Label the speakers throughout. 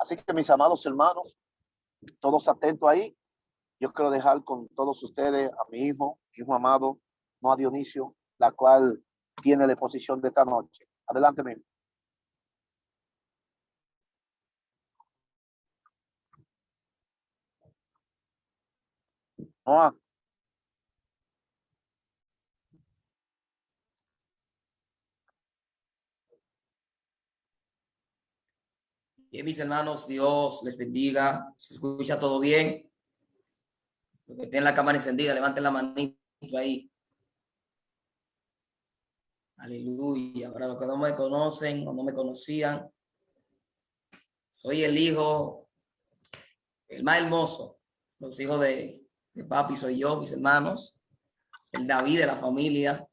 Speaker 1: Así que mis amados hermanos, todos atentos ahí. Yo quiero dejar con todos ustedes a mi hijo amado, no a Dionisio, la cual tiene la exposición de esta noche. Adelante, mi hijo. Noah.
Speaker 2: Bien, mis hermanos, Dios les bendiga. ¿Se escucha todo bien? Los que tienen la cámara encendida, levanten la manito ahí. Aleluya. Para los que no me conocen o no me conocían, soy el hijo, el más hermoso. Los hijos de papi soy yo, mis hermanos. El David de la familia.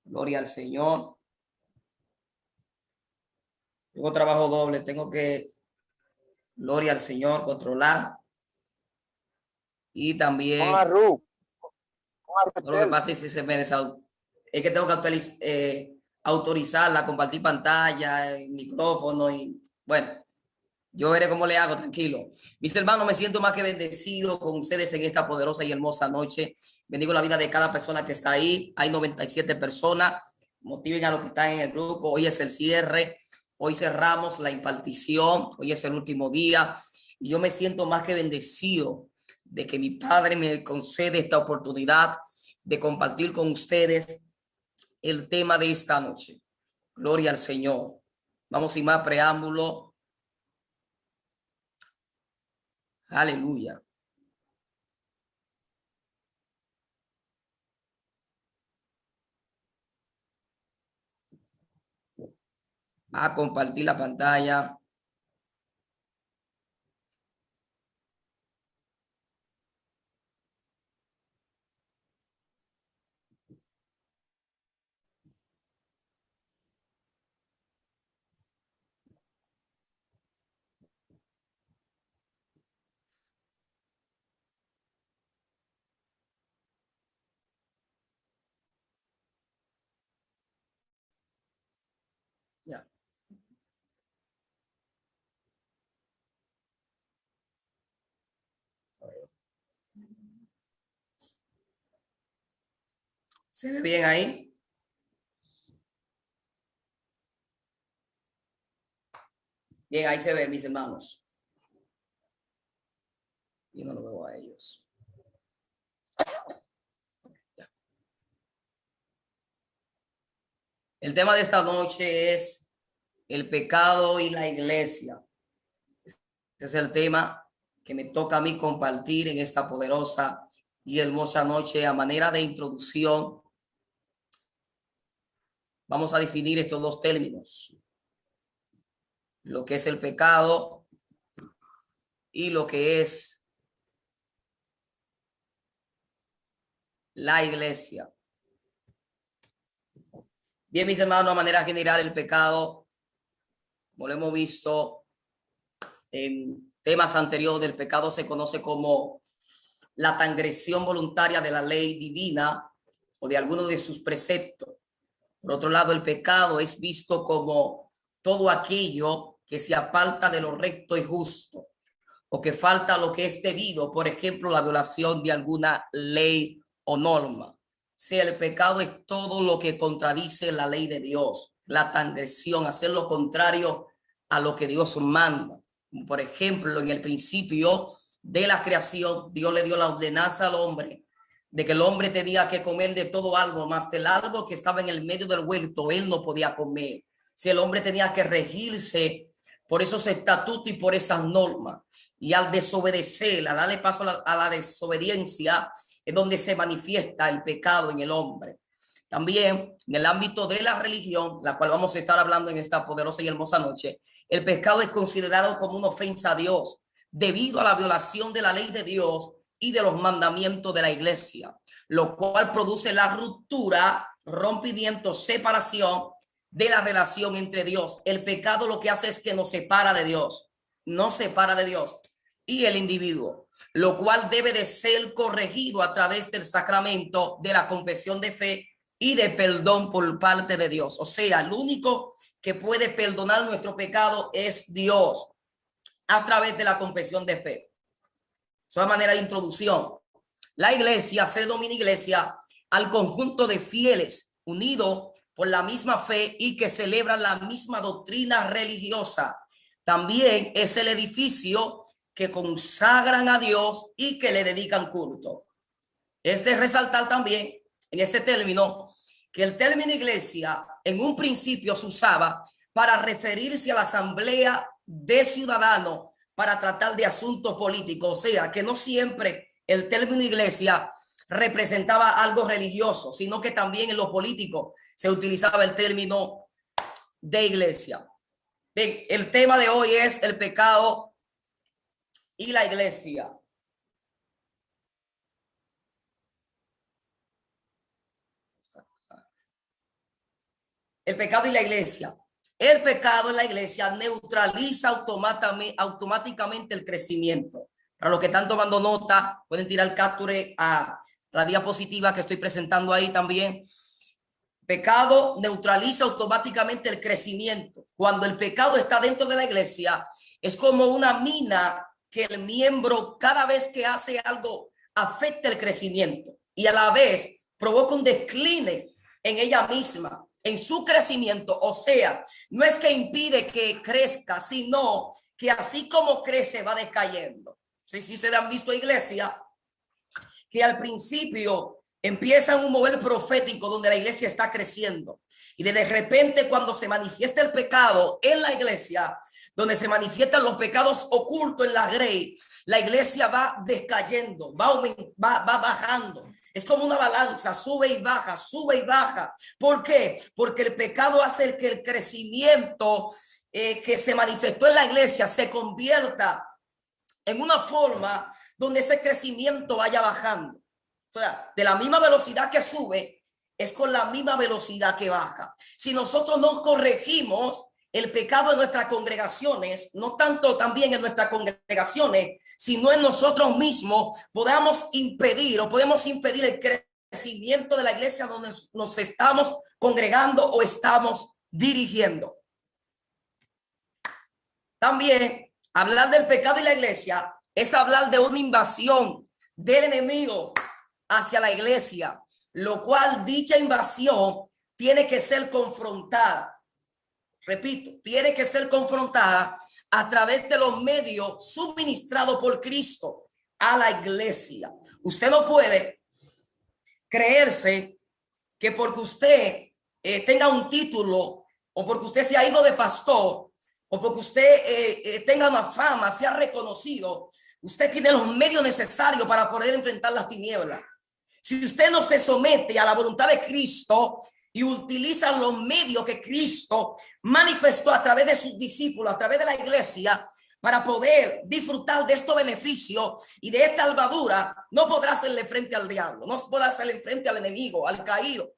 Speaker 2: Gloria al Señor. Tengo trabajo doble, tengo que, gloria al Señor, controlar. Y también, lo que pasa es que es que tengo que autorizarla, compartir pantalla, el micrófono y bueno, yo veré cómo le hago, tranquilo. Mis hermanos, me siento más que bendecido con ustedes en esta poderosa y hermosa noche. Bendigo la vida de cada persona que está ahí. Hay 97 personas. Motiven a los que están en el grupo. Hoy es el cierre. Hoy cerramos la impartición. Hoy es el último día. Y yo me siento más que bendecido de que mi Padre me concede esta oportunidad de compartir con ustedes el tema de esta noche. Gloria al Señor. Vamos sin más preámbulo. Aleluya. A compartir la pantalla. Ya. ¿Se ve bien ahí? Bien, ahí se ve, mis hermanos. Yo no lo veo a ellos. Ya. El tema de esta noche es el pecado y la iglesia. Este es el tema que me toca a mí compartir en esta poderosa y hermosa noche. A manera de introducción, vamos a definir estos dos términos: lo que es el pecado y lo que es la iglesia. Bien, mis hermanos, a manera general, el pecado, como lo hemos visto en temas anteriores, el pecado se conoce como la transgresión voluntaria de la ley divina o de alguno de sus preceptos. Por otro lado, el pecado es visto como todo aquello que se aparta de lo recto y justo o que falta lo que es debido, por ejemplo, la violación de alguna ley o norma. O sea, el pecado es todo lo que contradice la ley de Dios, la transgresión, hacer lo contrario a lo que Dios manda. Por ejemplo, en el principio de la creación, Dios le dio la ordenanza al hombre de que el hombre tenía que comer de todo árbol, más del árbol que estaba en el medio del huerto, él no podía comer. Si el hombre tenía que regirse por esos estatutos y por esas normas, y al desobedecer, al darle paso a la desobediencia, es donde se manifiesta el pecado en el hombre. También en el ámbito de la religión, la cual vamos a estar hablando en esta poderosa y hermosa noche, el pecado es considerado como una ofensa a Dios debido a la violación de la ley de Dios y de los mandamientos de la iglesia, lo cual produce la ruptura, rompimiento, separación de la relación entre Dios. El pecado lo que hace es que nos separa de Dios, nos separa de Dios y el individuo, lo cual debe de ser corregido a través del sacramento de la confesión de fe y de perdón por parte de Dios. O sea, el único que puede perdonar nuestro pecado es Dios. a través de la confesión de fe. Eso es manera de introducción. La iglesia se denomina iglesia al conjunto de fieles unidos por la misma fe y que celebran la misma doctrina religiosa. También es el edificio que consagran a Dios y que le dedican culto. Es de resaltar también en este término que el término iglesia en un principio se usaba para referirse a la asamblea de ciudadanos para tratar de asuntos políticos. O sea, que no siempre el término iglesia representaba algo religioso, sino que también en lo político se utilizaba el término de iglesia. Bien, el tema de hoy es el pecado y la iglesia. El pecado y la iglesia. El pecado en la iglesia neutraliza automáticamente el crecimiento. Para los que están tomando nota, pueden tirar capture a la diapositiva que estoy presentando ahí también. Pecado neutraliza automáticamente el crecimiento. Cuando el pecado está dentro de la iglesia, es como una mina que el miembro cada vez que hace algo afecta el crecimiento y a la vez provoca un decline en ella misma, en su crecimiento. O sea, no es que impide que crezca, sino que así como crece va decayendo. Sí, se han visto iglesias que al principio empiezan un mover profético donde la iglesia está creciendo y de repente cuando se manifiesta el pecado en la iglesia, donde se manifiestan los pecados ocultos en la grey, la iglesia va decayendo, va bajando. Es como una balanza, sube y baja, sube y baja. ¿Por qué? Porque el pecado hace que el crecimiento que se manifestó en la iglesia se convierta en una forma donde ese crecimiento vaya bajando. O sea, de la misma velocidad que sube, es con la misma velocidad que baja. Si nosotros no corregimos el pecado en nuestras congregaciones, no tanto también en nuestras congregaciones, sino en nosotros mismos, podemos impedir el crecimiento de la iglesia donde nos estamos congregando o estamos dirigiendo. También hablar del pecado y la iglesia es hablar de una invasión del enemigo hacia la iglesia, lo cual dicha invasión tiene que ser confrontada. Repito, tiene que ser confrontada a través de los medios suministrados por Cristo a la iglesia. Usted no puede creerse que porque usted tenga un título o porque usted sea hijo de pastor o porque usted tenga una fama, sea reconocido, usted tiene los medios necesarios para poder enfrentar las tinieblas. Si usted no se somete a la voluntad de Cristo y utiliza los medios que Cristo manifestó a través de sus discípulos, a través de la iglesia, para poder disfrutar de estos beneficios y de esta albadura, no podrá hacerle frente al diablo, no podrá hacerle frente al enemigo, al caído.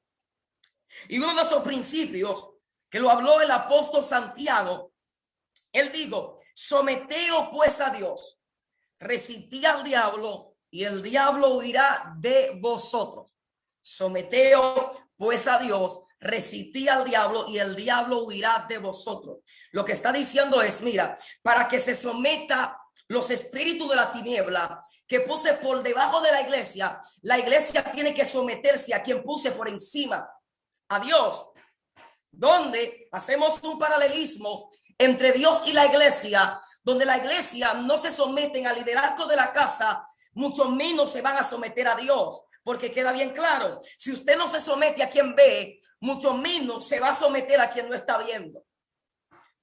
Speaker 2: Y uno de esos principios que lo habló el apóstol Santiago, él dijo: someteos pues a Dios, resistid al diablo y el diablo huirá de vosotros. Someteos pues a Dios, resistid al diablo y el diablo huirá de vosotros. Lo que está diciendo es, mira, para que se someta los espíritus de la tiniebla que puse por debajo de la iglesia tiene que someterse a quien puse por encima, a Dios. Donde hacemos un paralelismo entre Dios y la iglesia, donde la iglesia no se someten al liderazgo de la casa, mucho menos se van a someter a Dios, porque queda bien claro, si usted no se somete a quien ve, mucho menos se va a someter a quien no está viendo.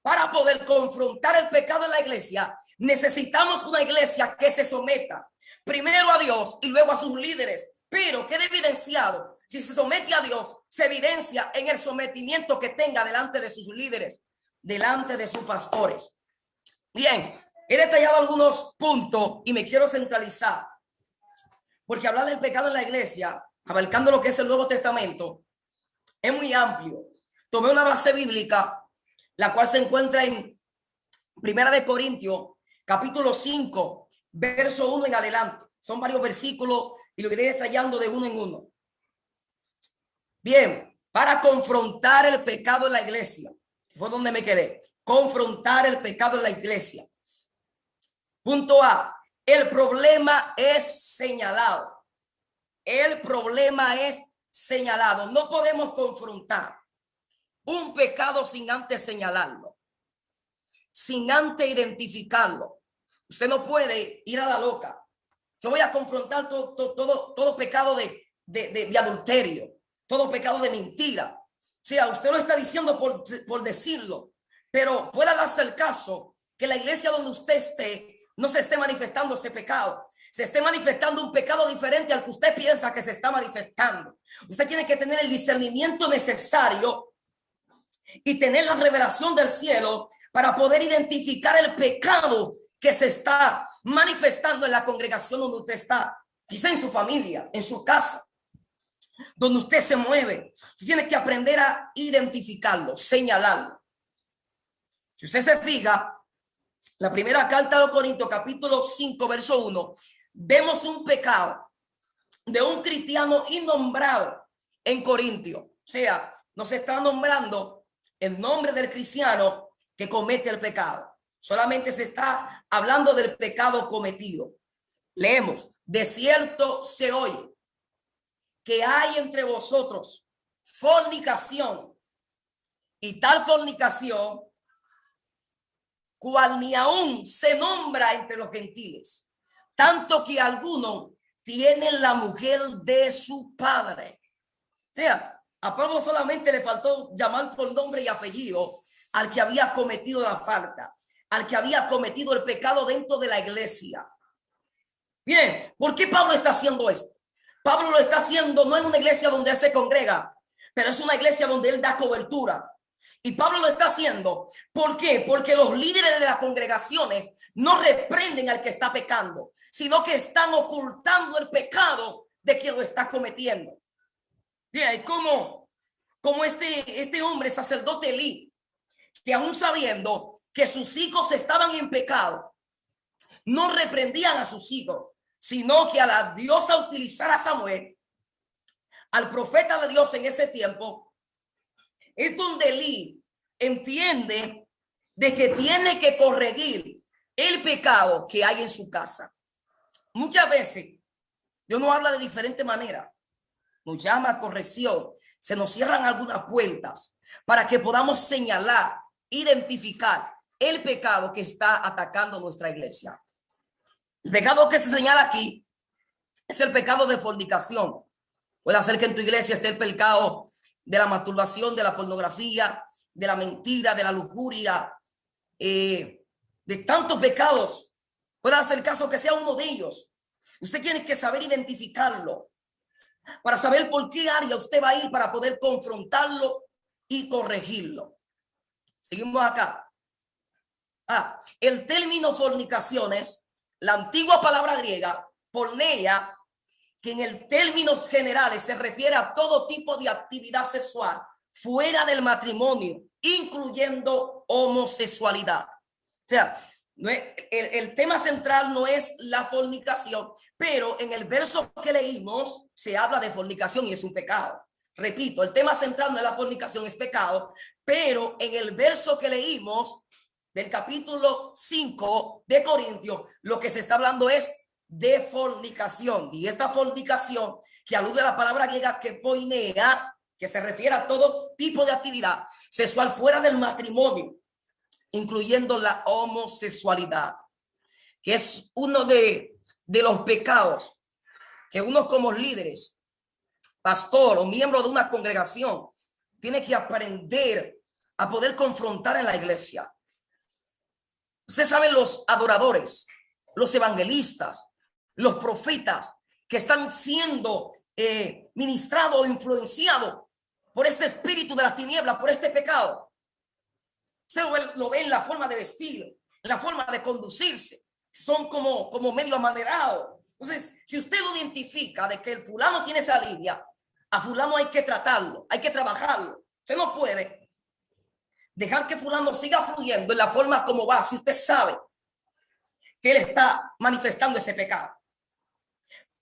Speaker 2: Para poder confrontar el pecado en la iglesia, necesitamos una iglesia que se someta primero a Dios y luego a sus líderes, pero queda evidenciado. Si se somete a Dios, se evidencia en el sometimiento que tenga delante de sus líderes, delante de sus pastores. Bien, he detallado algunos puntos y me quiero centralizar, porque hablar del pecado en la iglesia, abarcando lo que es el Nuevo Testamento, es muy amplio. Tomé una base bíblica, la cual se encuentra en Primera de Corintios, capítulo 5, verso 1 en adelante. Son varios versículos y lo iré detallando de uno en uno. Bien, para confrontar el pecado en la iglesia, fue donde me quedé. Confrontar el pecado en la iglesia. Punto A, el problema es señalado. El problema es señalado. No podemos confrontar un pecado sin antes señalarlo, sin antes identificarlo. Usted no puede ir a la loca. Yo voy a confrontar todo pecado de adulterio, todo pecado de mentira. O sea, usted lo está diciendo por decirlo, pero pueda darse el caso que la iglesia donde usted esté no se esté manifestando ese pecado. Se esté manifestando un pecado diferente al que usted piensa que se está manifestando. Usted tiene que tener el discernimiento necesario y tener la revelación del cielo para poder identificar el pecado que se está manifestando en la congregación donde usted está, quizá en su familia, en su casa, donde usted se mueve. Usted tiene que aprender a identificarlo, señalarlo. Si usted se fija, la primera carta a los Corintios, capítulo 5, verso 1, vemos un pecado de un cristiano innombrado en Corintio. O sea, nos está nombrando el nombre del cristiano que comete el pecado. Solamente se está hablando del pecado cometido. Leemos: de cierto se oye que hay entre vosotros fornicación, y tal fornicación cual ni aún se nombra entre los gentiles, tanto que algunos tienen la mujer de su padre. O sea, a Pablo solamente le faltó llamar por nombre y apellido al que había cometido la falta, al que había cometido el pecado dentro de la iglesia. Bien, ¿por qué Pablo está haciendo esto? Pablo lo está haciendo no en una iglesia donde él se congrega, pero es una iglesia donde él da cobertura. Y Pablo lo está haciendo. ¿Por qué? Porque los líderes de las congregaciones no reprenden al que está pecando, sino que están ocultando el pecado de quien lo está cometiendo. Bien, como este hombre sacerdote Elí, que aún sabiendo que sus hijos estaban en pecado, no reprendían a sus hijos, sino que a la diosa utilizar a Samuel, al profeta de Dios en ese tiempo, es donde Elí entiende de que tiene que corregir el pecado que hay en su casa. Muchas veces Dios nos habla de diferente manera, nos llama a corrección, se nos cierran algunas puertas para que podamos señalar, identificar el pecado que está atacando nuestra iglesia. El pecado que se señala aquí es el pecado de fornicación. Puede ser que en tu iglesia esté el pecado de la masturbación, de la pornografía, de la mentira, de la lujuria, de tantos pecados. Puede hacer caso que sea uno de ellos. Usted tiene que saber identificarlo para saber por qué área usted va a ir para poder confrontarlo y corregirlo. Seguimos acá. El término fornicación es la antigua palabra griega porneia, que en el términos generales se refiere a todo tipo de actividad sexual fuera del matrimonio, incluyendo homosexualidad. O sea, no es, el tema central no es la fornicación, pero en el verso que leímos se habla de fornicación y es un pecado. Repito, el tema central no es la fornicación, es pecado, pero en el verso que leímos del capítulo 5 de Corintios, lo que se está hablando es de fornicación. Y esta fornicación, que alude a la palabra griega que poinea, que se refiere a todo tipo de actividad sexual fuera del matrimonio, incluyendo la homosexualidad, que es uno de los pecados que uno como líderes, pastor o miembro de una congregación, tiene que aprender a poder confrontar en la iglesia. Ustedes saben, los adoradores, los evangelistas, los profetas que están siendo ministrados o influenciados por este espíritu de las tinieblas, por este pecado. Usted lo ve en la forma de vestir, en la forma de conducirse. Son como medio amanerados. Entonces, si usted lo identifica de que el fulano tiene esa línea, a fulano hay que tratarlo, hay que trabajarlo. Usted no puede dejar que fulano siga fluyendo en la forma como va, si usted sabe que él está manifestando ese pecado.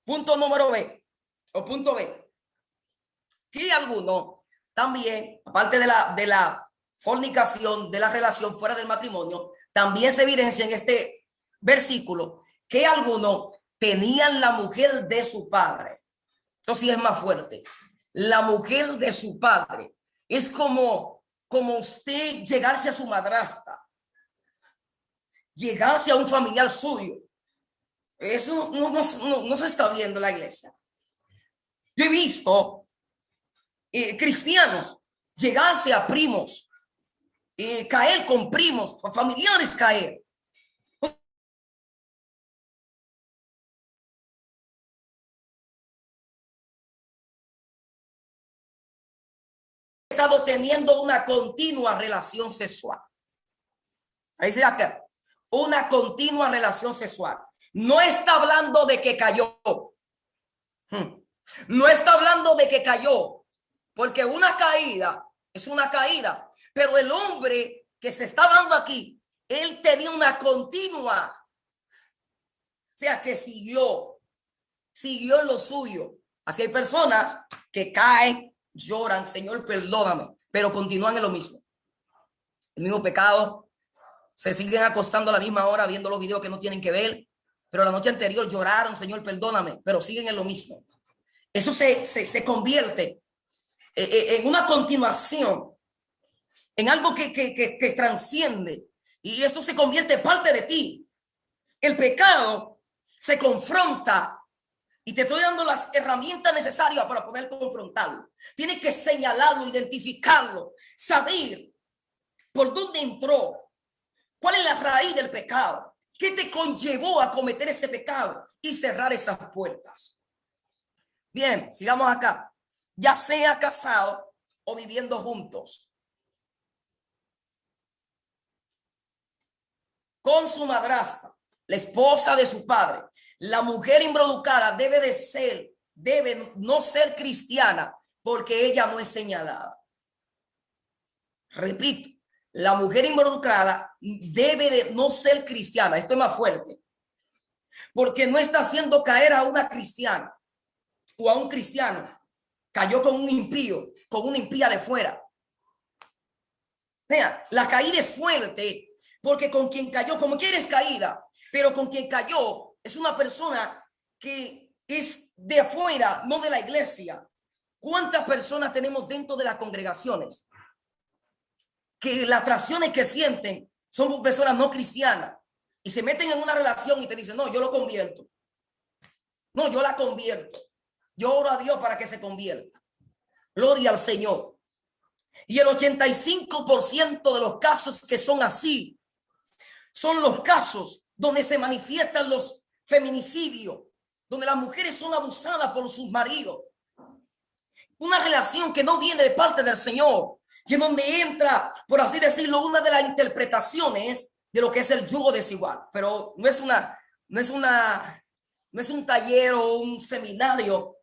Speaker 2: Punto número B, o punto B, que alguno también, aparte de la fornicación, de la relación fuera del matrimonio, también se evidencia en este versículo, que algunos tenían la mujer de su padre. Esto sí es más fuerte. La mujer de su padre. Es como usted llegarse a su madrastra, llegarse a un familiar suyo. Eso no se está viendo en la iglesia. Yo he visto cristianos llegarse a primos, caer con primos, familiares caer. Estado teniendo una continua relación sexual. Ahí se da una continua relación sexual. No está hablando de que cayó. No está hablando de que cayó, porque una caída es una caída, pero el hombre que se está hablando aquí, él tenía una continua, o sea, que siguió en lo suyo. Así hay personas que caen, lloran, Señor, perdóname, pero continúan en lo mismo. El mismo pecado, se siguen acostando a la misma hora viendo los videos que no tienen que ver, pero la noche anterior lloraron, Señor, perdóname, pero siguen en lo mismo. Eso se convierte en una continuación, en algo que trasciende, y esto se convierte en parte de ti. El pecado se confronta y te estoy dando las herramientas necesarias para poder confrontarlo. Tienes que señalarlo, identificarlo, saber por dónde entró, cuál es la raíz del pecado, qué te conllevó a cometer ese pecado y cerrar esas puertas. Bien, sigamos acá. Ya sea casado o viviendo juntos con su madrastra, la esposa de su padre, la mujer involucrada debe no ser cristiana porque ella no es señalada. Repito, la mujer involucrada debe de no ser cristiana. Esto es más fuerte, porque no está haciendo caer a una cristiana o a un cristiano. Cayó con un impío, con una impía de fuera. O sea, la caída es fuerte porque con quien cayó, como quieres caída, pero con quien cayó es una persona que es de afuera, no de la iglesia. ¿Cuántas personas tenemos dentro de las congregaciones que las atracciones que sienten son personas no cristianas y se meten en una relación y te dicen, no, yo lo convierto? No, yo la convierto. Yo oro a Dios para que se convierta. Gloria al Señor. Y el 85% de los casos que son así son los casos donde se manifiestan los feminicidios, donde las mujeres son abusadas por sus maridos. Una relación que no viene de parte del Señor, y en donde entra, por así decirlo, una de las interpretaciones de lo que es el yugo desigual. Pero no es un taller o un seminario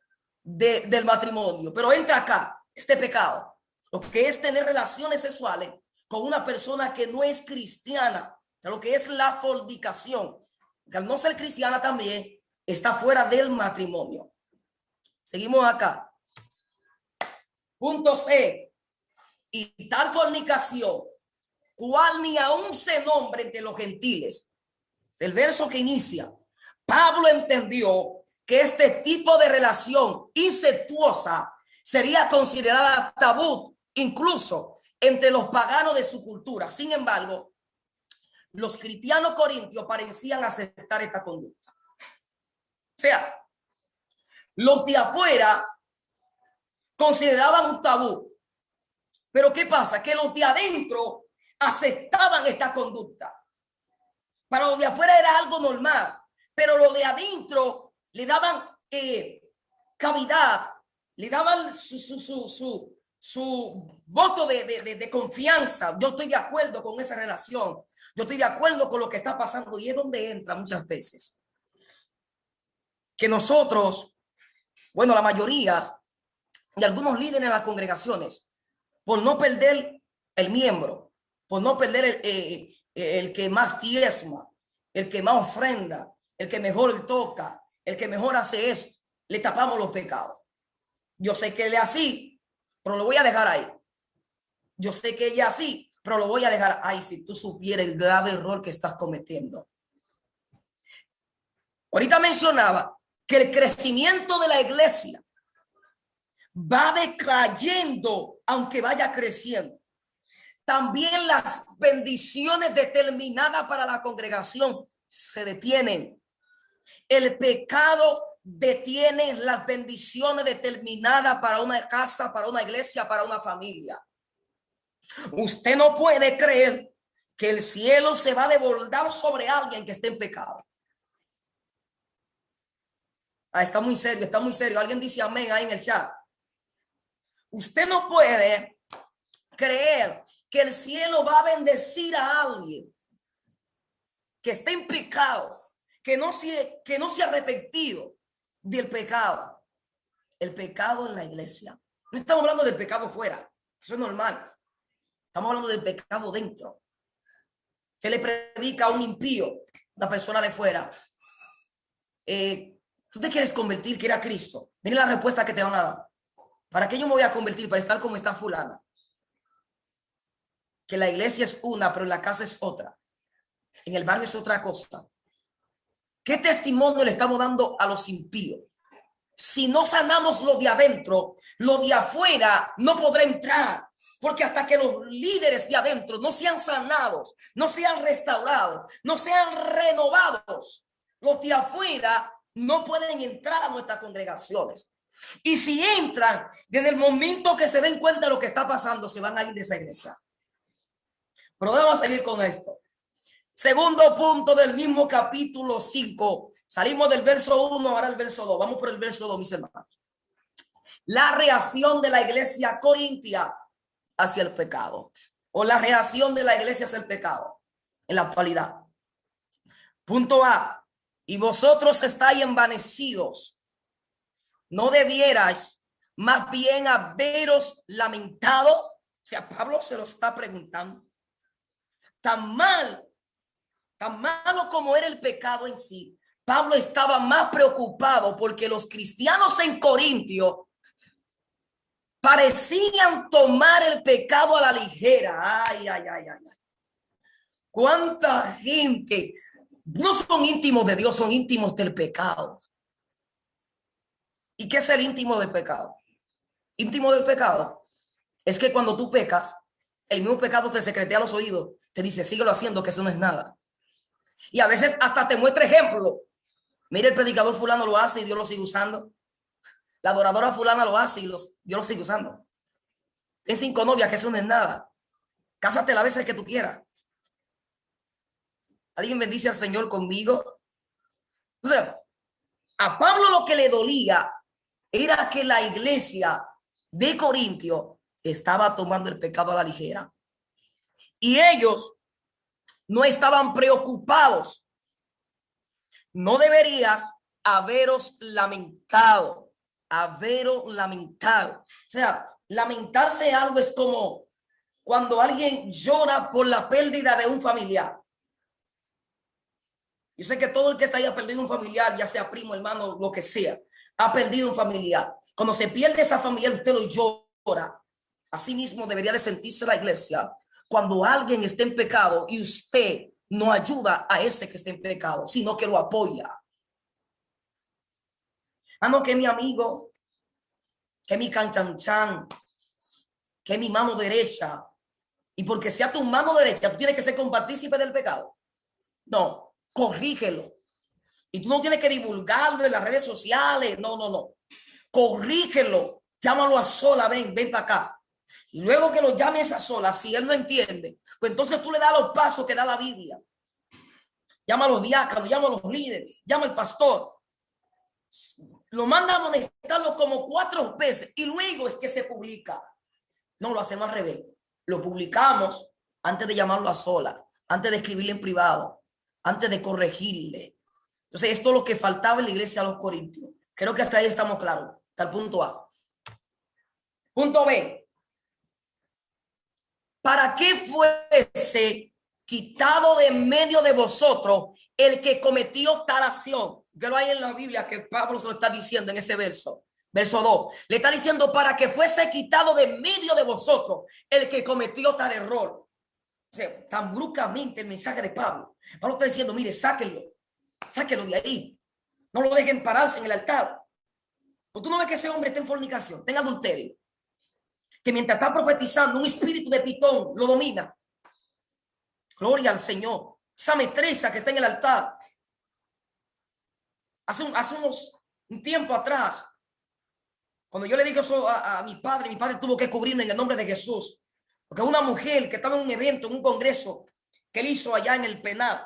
Speaker 2: del matrimonio, pero entra acá este pecado, lo que es tener relaciones sexuales con una persona que no es cristiana, lo que es la fornicación, que al no ser cristiana también está fuera del matrimonio. Seguimos acá. Punto C. Y tal fornicación, cual ni aún se nombre entre los gentiles. El verso que inicia, Pablo entendió que este tipo de relación incestuosa sería considerada tabú incluso entre los paganos de su cultura. Sin embargo, los cristianos corintios parecían aceptar esta conducta. O sea, los de afuera consideraban un tabú. Pero ¿qué pasa? Que los de adentro aceptaban esta conducta. Para los de afuera era algo normal, pero los de adentro le daban cavidad, le daban su voto de confianza. Yo estoy de acuerdo con esa relación. Yo estoy de acuerdo con lo que está pasando. Y es donde entra muchas veces que nosotros, bueno, la mayoría y algunos líderes en las congregaciones, por no perder el miembro, por no perder el que más diezma, el que más ofrenda, el que mejor toca, el que mejor hace esto, le tapamos los pecados. Yo sé que él es así, pero lo voy a dejar ahí. Yo sé que ella es así, pero lo voy a dejar ahí. Si tú supieras el grave error que estás cometiendo. Ahorita mencionaba que el crecimiento de la iglesia va decayendo aunque vaya creciendo. También las bendiciones determinadas para la congregación se detienen. El pecado detiene las bendiciones determinadas para una casa, para una iglesia, para una familia. Usted no puede creer que el cielo se va a desbordar sobre alguien que esté en pecado. Está muy serio, está muy serio. Alguien dice amén ahí en el chat. Usted no puede creer que el cielo va a bendecir a alguien que esté en pecado, que no se ha arrepentido del pecado. El pecado en la iglesia. No estamos hablando del pecado fuera, eso es normal. Estamos hablando del pecado dentro. Se le predica a un impío, una persona de fuera. ¿Tú te quieres convertir? ¿Quieres a Cristo? Mira la respuesta que te van a dar. ¿Para qué yo me voy a convertir? Para estar como está fulana. Que la iglesia es una, pero en la casa es otra. En el barrio es otra cosa. ¿Qué testimonio le estamos dando a los impíos? Si no sanamos lo de adentro, lo de afuera no podrá entrar. Porque hasta que los líderes de adentro no sean sanados, no sean restaurados, no sean renovados, los de afuera no pueden entrar a nuestras congregaciones. Y si entran, desde el momento que se den cuenta de lo que está pasando, se van a ir de esa iglesia. Pero vamos a seguir con esto. Segundo punto del mismo capítulo 5. Salimos del verso 1, ahora el verso 2. Vamos por el verso 2, mis hermanos. La reacción de la iglesia corintia hacia el pecado. O la reacción de la iglesia hacia el pecado en la actualidad. Punto A. Y vosotros estáis envanecidos. ¿No debierais más bien haberos lamentado? O sea, Pablo se lo está preguntando. Tan malo como era el pecado en sí, Pablo estaba más preocupado porque los cristianos en Corintio parecían tomar el pecado a la ligera. Ay. ¿Cuánta gente no son íntimos de Dios, son íntimos del pecado? ¿Y qué es el íntimo del pecado? Íntimo del pecado es que cuando tú pecas, el mismo pecado te secretea los oídos, te dice, síguelo haciendo, que eso no es nada. Y a veces hasta te muestra ejemplo. Mira, el predicador fulano lo hace y Dios lo sigue usando. La adoradora fulana lo hace y Dios lo sigue usando. Es cinco novias, que eso no es nada. Cásate las veces que tú quieras. ¿Alguien bendice al Señor conmigo? O sea, a Pablo lo que le dolía era que la iglesia de Corintio estaba tomando el pecado a la ligera. Y ellos no estaban preocupados. No deberías haberos lamentado. Haberos lamentado. O sea, lamentarse algo es como cuando alguien llora por la pérdida de un familiar. Yo sé que todo el que está ahí ha perdido un familiar, ya sea primo, hermano, lo que sea, ha perdido un familiar. Cuando se pierde esa familiar, usted lo llora. Así mismo debería de sentirse la iglesia cuando alguien esté en pecado y usted no ayuda a ese que esté en pecado, sino que lo apoya. No, que mi amigo, que mi canchanchan, que mi mano derecha. Y porque sea tu mano derecha, tú tienes que ser compartícipe del pecado. No, corrígelo. Y tú no tienes que divulgarlo en las redes sociales. No. Corrígelo. Llámalo a sola, ven para acá. Y luego que lo llames a sola, si él no entiende, pues entonces tú le das los pasos que da la Biblia. Llama a los diáconos, llama a los líderes, llama al pastor. Lo manda a amonestarlo como 4 veces y luego es que se publica. No, lo hacemos al revés. Lo publicamos antes de llamarlo a sola, antes de escribirle en privado, antes de corregirle. Entonces, esto es lo que faltaba en la iglesia a los corintios. Creo que hasta ahí estamos claros. Hasta el punto A. Punto B. ¿Para qué fuese quitado de en medio de vosotros el que cometió tal acción? Que lo hay en la Biblia que Pablo se lo está diciendo en ese verso. Verso 2. Le está diciendo para que fuese quitado de en medio de vosotros el que cometió tal error. O sea, tan bruscamente el mensaje de Pablo. Pablo está diciendo, mire, sáquenlo de ahí. No lo dejen pararse en el altar. ¿O tú no ves que ese hombre está en fornicación, está en adulterio? Que mientras está profetizando, un espíritu de pitón lo domina. Gloria al Señor. Esa metresa que está en el altar. Hace un tiempo atrás, cuando yo le dije eso a mi padre tuvo que cubrirme en el nombre de Jesús. Porque una mujer que estaba en un evento, en un congreso que él hizo allá en el penal,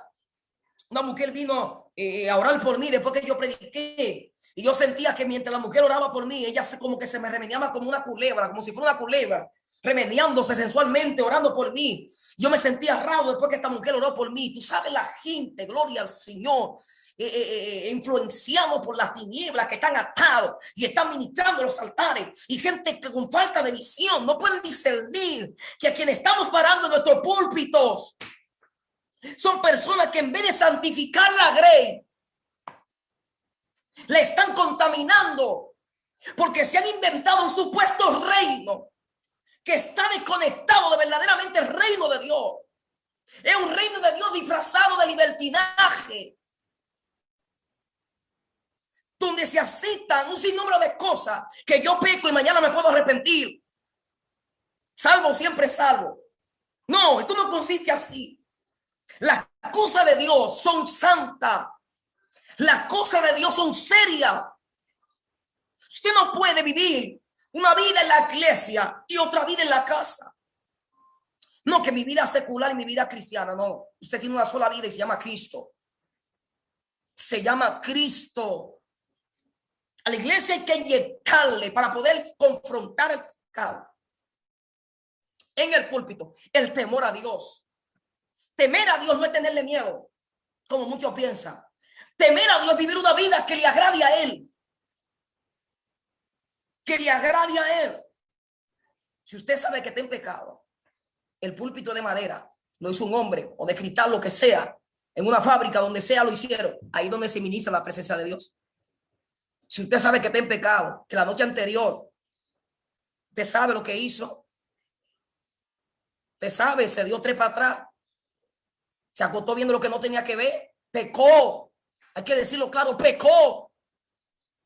Speaker 2: una mujer vino a orar por mí después que yo prediqué. Y yo sentía que mientras la mujer oraba por mí, ella como que se me remeneaba como una culebra, como si fuera una culebra, remeneándose sensualmente, orando por mí. Yo me sentía raro después que esta mujer oró por mí. Tú sabes, la gente, gloria al Señor, influenciado por las tinieblas que están atados y están ministrando los altares, y gente que con falta de visión no pueden discernir que a quienes estamos parando en nuestros púlpitos son personas que en vez de santificar la grey, le están contaminando, porque se han inventado un supuesto reino que está desconectado de verdaderamente el reino de Dios. Es un reino de Dios disfrazado de libertinaje, donde se aceptan un sinnúmero de cosas que yo peco y mañana me puedo arrepentir. Salvo siempre salvo. No, esto no consiste así. Las cosas de Dios son santas. Las cosas de Dios son serias. Usted no puede vivir una vida en la iglesia y otra vida en la casa. No, que mi vida secular y mi vida cristiana, no. Usted tiene una sola vida y se llama Cristo. Se llama Cristo. A la iglesia hay que inyectarle para poder confrontar el pecado. En el púlpito, el temor a Dios. Temer a Dios no es tenerle miedo, como muchos piensan. Temer a Dios es vivir una vida que le agrade a Él. Que le agrade a Él. Si usted sabe que está en pecado, el púlpito de madera lo hizo un hombre, o de cristal, lo que sea, en una fábrica, donde sea lo hicieron, ahí donde se ministra la presencia de Dios. Si usted sabe que está en pecado, que la noche anterior, usted sabe lo que hizo, usted sabe, se dio 3 para atrás, se acostó viendo lo que no tenía que ver, pecó, hay que decirlo claro, pecó.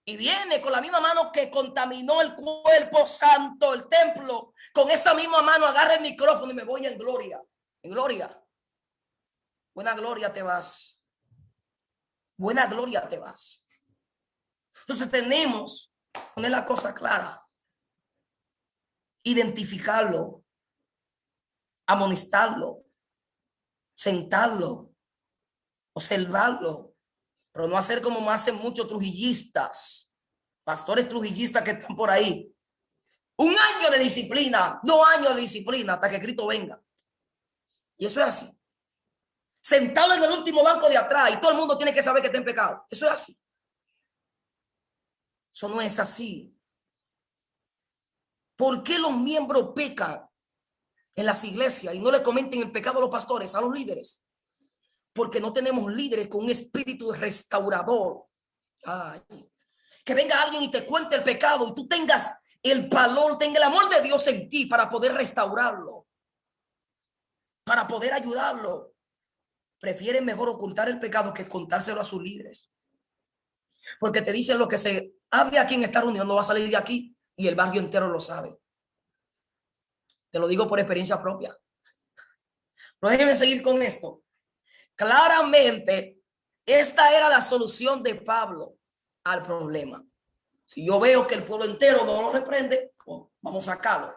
Speaker 2: Y viene con la misma mano que contaminó el cuerpo santo, el templo, con esa misma mano agarra el micrófono y me voy en gloria. En gloria. Buena gloria te vas. Buena gloria te vas. Entonces tenemos que poner la cosa clara. Identificarlo. Amonestarlo. Sentarlo. Observarlo. Pero no hacer como hacen muchos trujillistas, pastores trujillistas que están por ahí. 1 año de disciplina, 2 años de disciplina hasta que Cristo venga. Y eso es así. Sentado en el último banco de atrás y todo el mundo tiene que saber que está en pecado. Eso es así. Eso no es así. ¿Por qué los miembros pecan en las iglesias y no le comenten el pecado a los pastores, a los líderes? Porque no tenemos líderes con un espíritu restaurador. Ay, que venga alguien y te cuente el pecado y tú tengas el valor, tenga el amor de Dios en ti para poder restaurarlo, para poder ayudarlo. Prefieren mejor ocultar el pecado que contárselo a sus líderes. Porque te dicen lo que se hable aquí en esta reunión no va a salir de aquí y el barrio entero lo sabe. Te lo digo por experiencia propia. No déjenme seguir con esto. Claramente, esta era la solución de Pablo al problema. Si yo veo que el pueblo entero no lo reprende, pues vamos a sacarlo.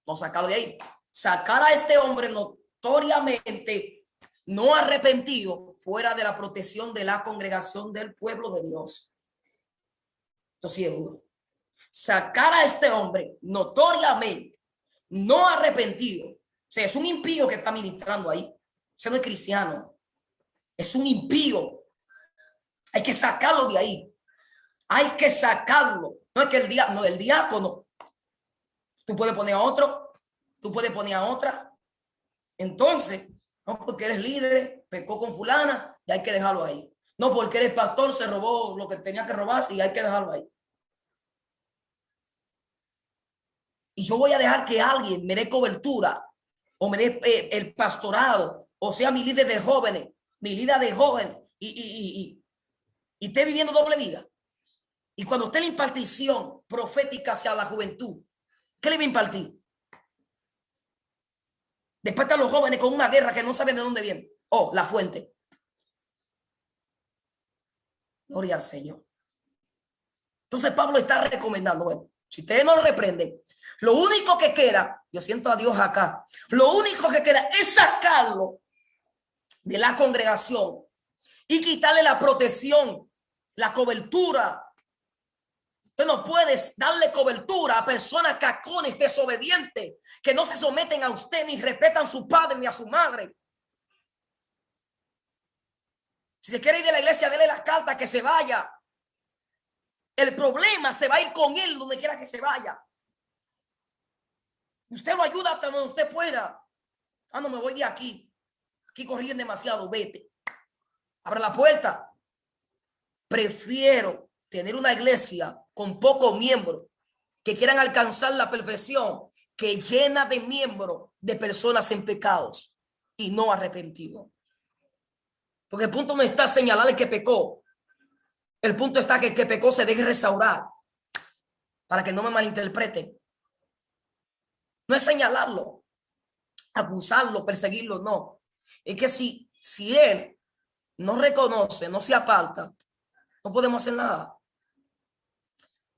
Speaker 2: Vamos a sacarlo de ahí. Sacar a este hombre notoriamente no arrepentido fuera de la protección de la congregación del pueblo de Dios. Esto sí es duro. Sacar a este hombre notoriamente no arrepentido. O sea, es un impío que está ministrando ahí. Ese no es cristiano. Es un impío. Hay que sacarlo de ahí. Hay que sacarlo. No es que el diácono. Tú puedes poner a otro. Tú puedes poner a otra. Entonces, no porque eres líder, pecó con fulana y hay que dejarlo ahí. No porque eres pastor, se robó lo que tenía que robarse y hay que dejarlo ahí. Y yo voy a dejar que alguien me dé cobertura o me dé el pastorado, o sea, mi líder de jóvenes, mi líder de jóvenes, y y esté viviendo doble vida. Y cuando esté en la impartición profética hacia la juventud, ¿qué le va a impartir? Después están los jóvenes con una guerra que no saben de dónde viene. Oh, la fuente. Gloria al Señor. Entonces Pablo está recomendando, bueno, si ustedes no lo reprenden, lo único que queda, yo siento a Dios acá, lo único que queda es sacarlo de la congregación y quitarle la protección, la cobertura. Usted no puede darle cobertura a personas cacones, desobedientes, que no se someten a usted ni respetan a su padre ni a su madre. Si se quiere ir de la iglesia, dele la carta que se vaya. El problema se va a ir con él donde quiera que se vaya. Usted lo ayuda hasta donde usted pueda. Ah, no, me voy de aquí. Aquí corriendo demasiado, vete. Abre la puerta. Prefiero tener una iglesia con pocos miembros que quieran alcanzar la perfección que llena de miembros de personas en pecados y no arrepentidos. Porque el punto no está señalar el que pecó. El punto está que el que pecó se deje restaurar. Para que no me malinterpreten. No es señalarlo, acusarlo, perseguirlo, no. Es que si él no reconoce, no se aparta, no podemos hacer nada.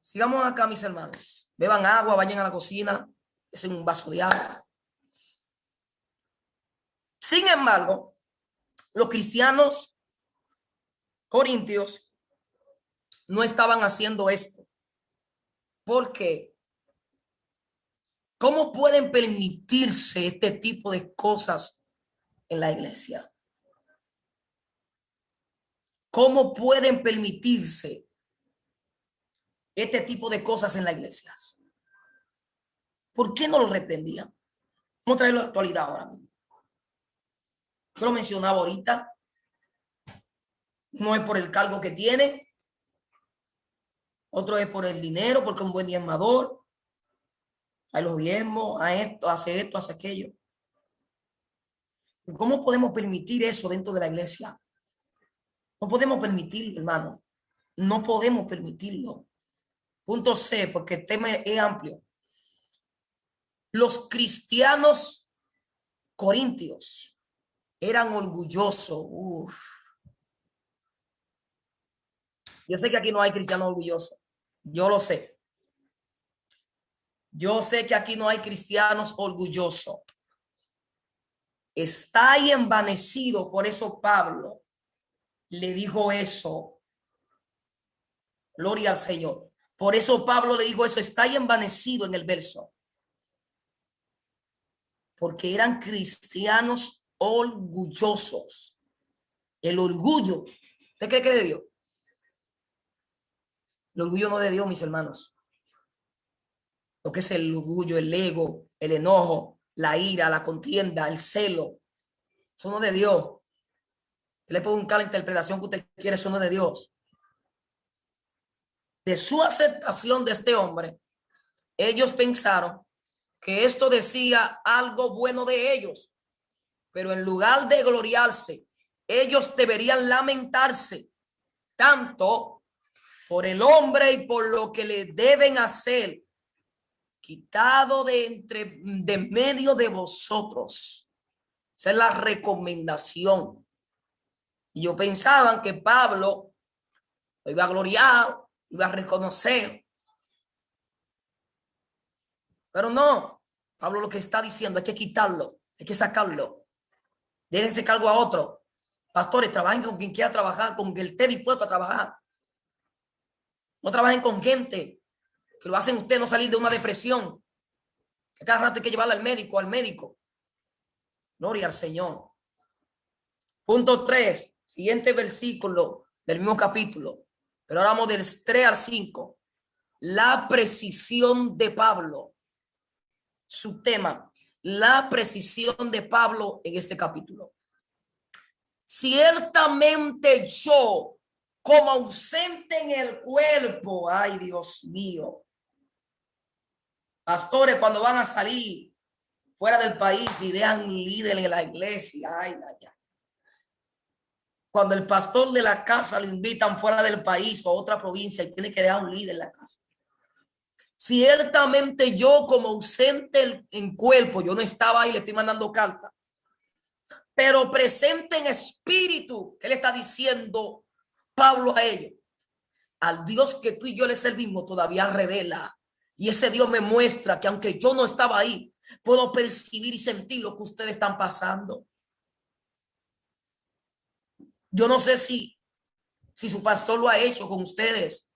Speaker 2: Sigamos acá, mis hermanos. Beban agua, vayan a la cocina, es un vaso de agua. Sin embargo, los cristianos corintios no estaban haciendo esto. ¿Por qué? ¿Cómo pueden permitirse este tipo de cosas en la iglesia? ¿Cómo pueden permitirse este tipo de cosas en las iglesias? ¿Por qué no lo reprendían? Vamos a traerlo a la actualidad ahora mismo. Yo lo mencionaba ahorita. No es por el cargo que tiene. Otro es por el dinero, porque es un buen diezmador. Hay los diezmos, a esto, hace esto, hace aquello. ¿Cómo podemos permitir eso dentro de la iglesia? No podemos permitirlo, hermano. No podemos permitirlo. Punto C, porque el tema es amplio. Los cristianos corintios eran orgullosos. Uf. Yo sé que aquí no hay cristianos orgullosos. Yo lo sé. Yo sé que aquí no hay cristianos orgullosos. Está ahí envanecido. Por eso Pablo le dijo eso. Gloria al Señor. Por eso Pablo le dijo eso. Está ahí envanecido en el verso. Porque eran cristianos orgullosos. El orgullo. ¿Usted cree que es de Dios? El orgullo no es de Dios, mis hermanos. Lo que es el orgullo, el ego, el enojo, la ira, la contienda, el celo. Eso no es de Dios. Le puede buscar la interpretación que usted quiere, eso no es de Dios. De su aceptación de este hombre, ellos pensaron que esto decía algo bueno de ellos, pero en lugar de gloriarse, ellos deberían lamentarse tanto por el hombre y por lo que le deben hacer, quitado de medio de vosotros. Esa es la recomendación. Y yo pensaba que Pablo lo iba a gloriar, iba a reconocer. Pero no, Pablo lo que está diciendo hay que quitarlo, hay que sacarlo. Déjense cargo a otro. Pastores, trabajen con quien quiera trabajar, con quien esté dispuesto a trabajar. No trabajen con gente que lo hacen usted no salir de una depresión. Que cada rato hay que llevarla al médico. Gloria al Señor. Punto 3, siguiente versículo del mismo capítulo. Pero ahora vamos del 3 al 5. La precisión de Pablo. Su tema, la precisión de Pablo en este capítulo. Ciertamente yo, como ausente en el cuerpo, ay Dios mío. Pastores, cuando van a salir fuera del país y dejan líder en la iglesia, ay. Cuando el pastor de la casa lo invitan fuera del país o a otra provincia y tiene que dejar un líder en la casa. Ciertamente yo como ausente en cuerpo, yo no estaba ahí, le estoy mandando carta, pero presente en espíritu, ¿qué le está diciendo Pablo a ellos? Al Dios que tú y yo le servimos todavía revela. Y ese Dios me muestra que aunque yo no estaba ahí, puedo percibir y sentir lo que ustedes están pasando. Yo no sé si su pastor lo ha hecho con ustedes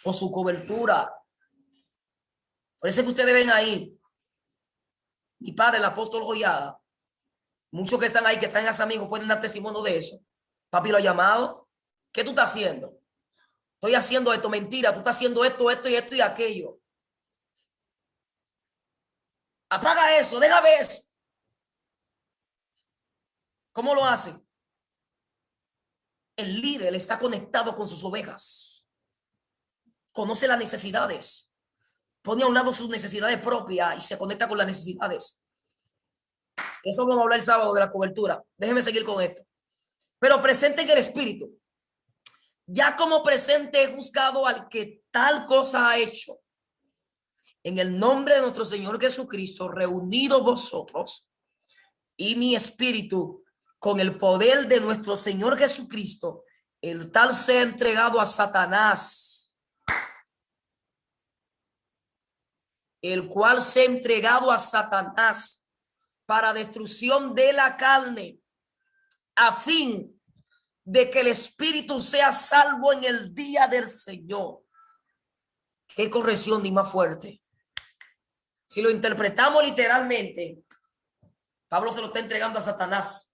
Speaker 2: o su cobertura. Por eso que ustedes ven ahí, mi padre, el apóstol Joyada, muchos que están ahí, que están a amigos, pueden dar testimonio de eso. Papi lo ha llamado. ¿Qué tú estás haciendo? Estoy haciendo esto, mentira. Tú estás haciendo esto, esto y esto y aquello. Apaga eso, deja ver eso. ¿Cómo lo hace? El líder está conectado con sus ovejas. Conoce las necesidades. Pone a un lado sus necesidades propias y se conecta con las necesidades. Eso vamos a hablar el sábado de la cobertura. Déjenme seguir con esto. Pero presente en el espíritu. Ya como presente he juzgado al que tal cosa ha hecho. En el nombre de nuestro Señor Jesucristo, reunidos vosotros y mi espíritu con el poder de nuestro Señor Jesucristo, el tal sea entregado a Satanás, el cual se ha entregado a Satanás para destrucción de la carne, a fin de que el espíritu sea salvo en el día del Señor. Qué corrección ni más fuerte. Si lo interpretamos literalmente, Pablo se lo está entregando a Satanás,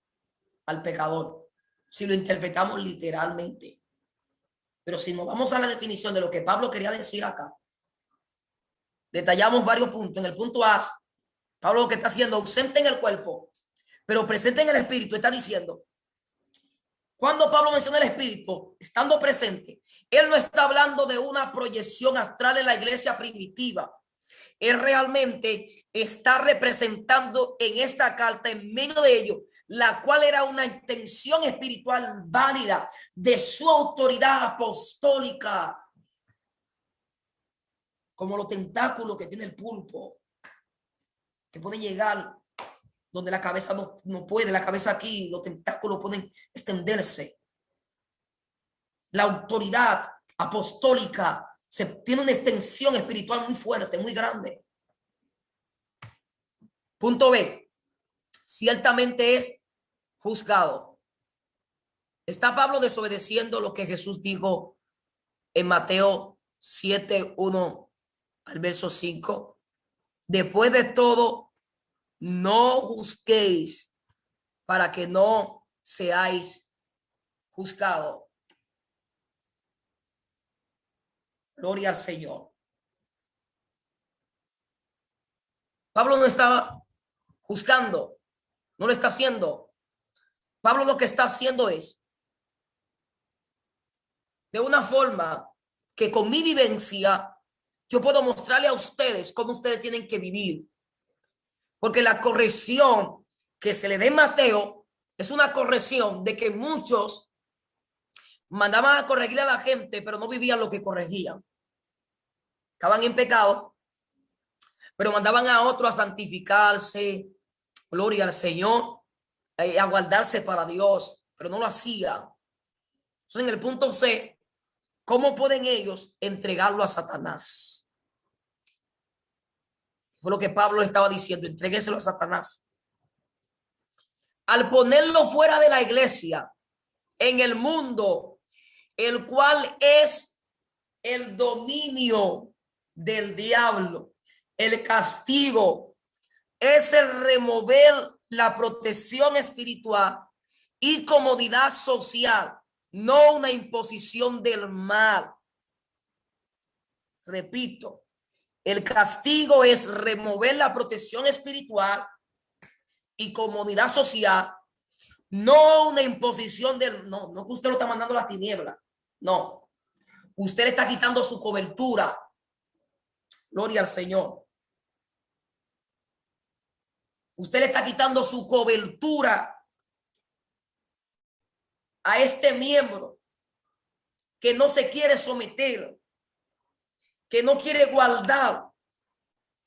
Speaker 2: al pecador. Si lo interpretamos literalmente. Pero si nos vamos a la definición de lo que Pablo quería decir acá, detallamos varios puntos. En el punto A, Pablo lo que está haciendo, ausente en el cuerpo, pero presente en el espíritu, está diciendo, cuando Pablo menciona el espíritu, estando presente, él no está hablando de una proyección astral en la iglesia primitiva. Él realmente está representando en esta carta, en medio de ello, la cual era una intención espiritual válida de su autoridad apostólica, como los tentáculos que tiene el pulpo, que pueden llegar donde la cabeza no puede, la cabeza aquí, los tentáculos pueden extenderse. La autoridad apostólica tiene una extensión espiritual muy fuerte, muy grande. Punto B. Ciertamente es juzgado. ¿Está Pablo desobedeciendo lo que Jesús dijo en Mateo 7:1 al verso 5? Después de todo, no juzguéis para que no seáis juzgados. Gloria al Señor. Pablo no estaba juzgando, no lo está haciendo. Pablo lo que está haciendo es, de una forma que con mi vivencia, yo puedo mostrarle a ustedes cómo ustedes tienen que vivir. Porque la corrección que se le dé en Mateo es una corrección de que muchos mandaban a corregir a la gente, pero no vivían lo que corregían. Estaban en pecado, pero mandaban a otros a santificarse, gloria al Señor, a guardarse para Dios, pero no lo hacían. Entonces, en el punto C, ¿cómo pueden ellos entregarlo a Satanás? Fue lo que Pablo estaba diciendo, entrégueselo a Satanás. Al ponerlo fuera de la iglesia, en el mundo, el cual es el dominio del diablo, el castigo, es el remover la protección espiritual y comodidad social, no una imposición del mal. Repito, el castigo es remover la protección espiritual y comodidad social, no una imposición del... No que usted lo está mandando a la tiniebla. No. Usted le está quitando su cobertura. Gloria al Señor. Usted le está quitando su cobertura. a este miembro que no se quiere someter, que no quiere guardar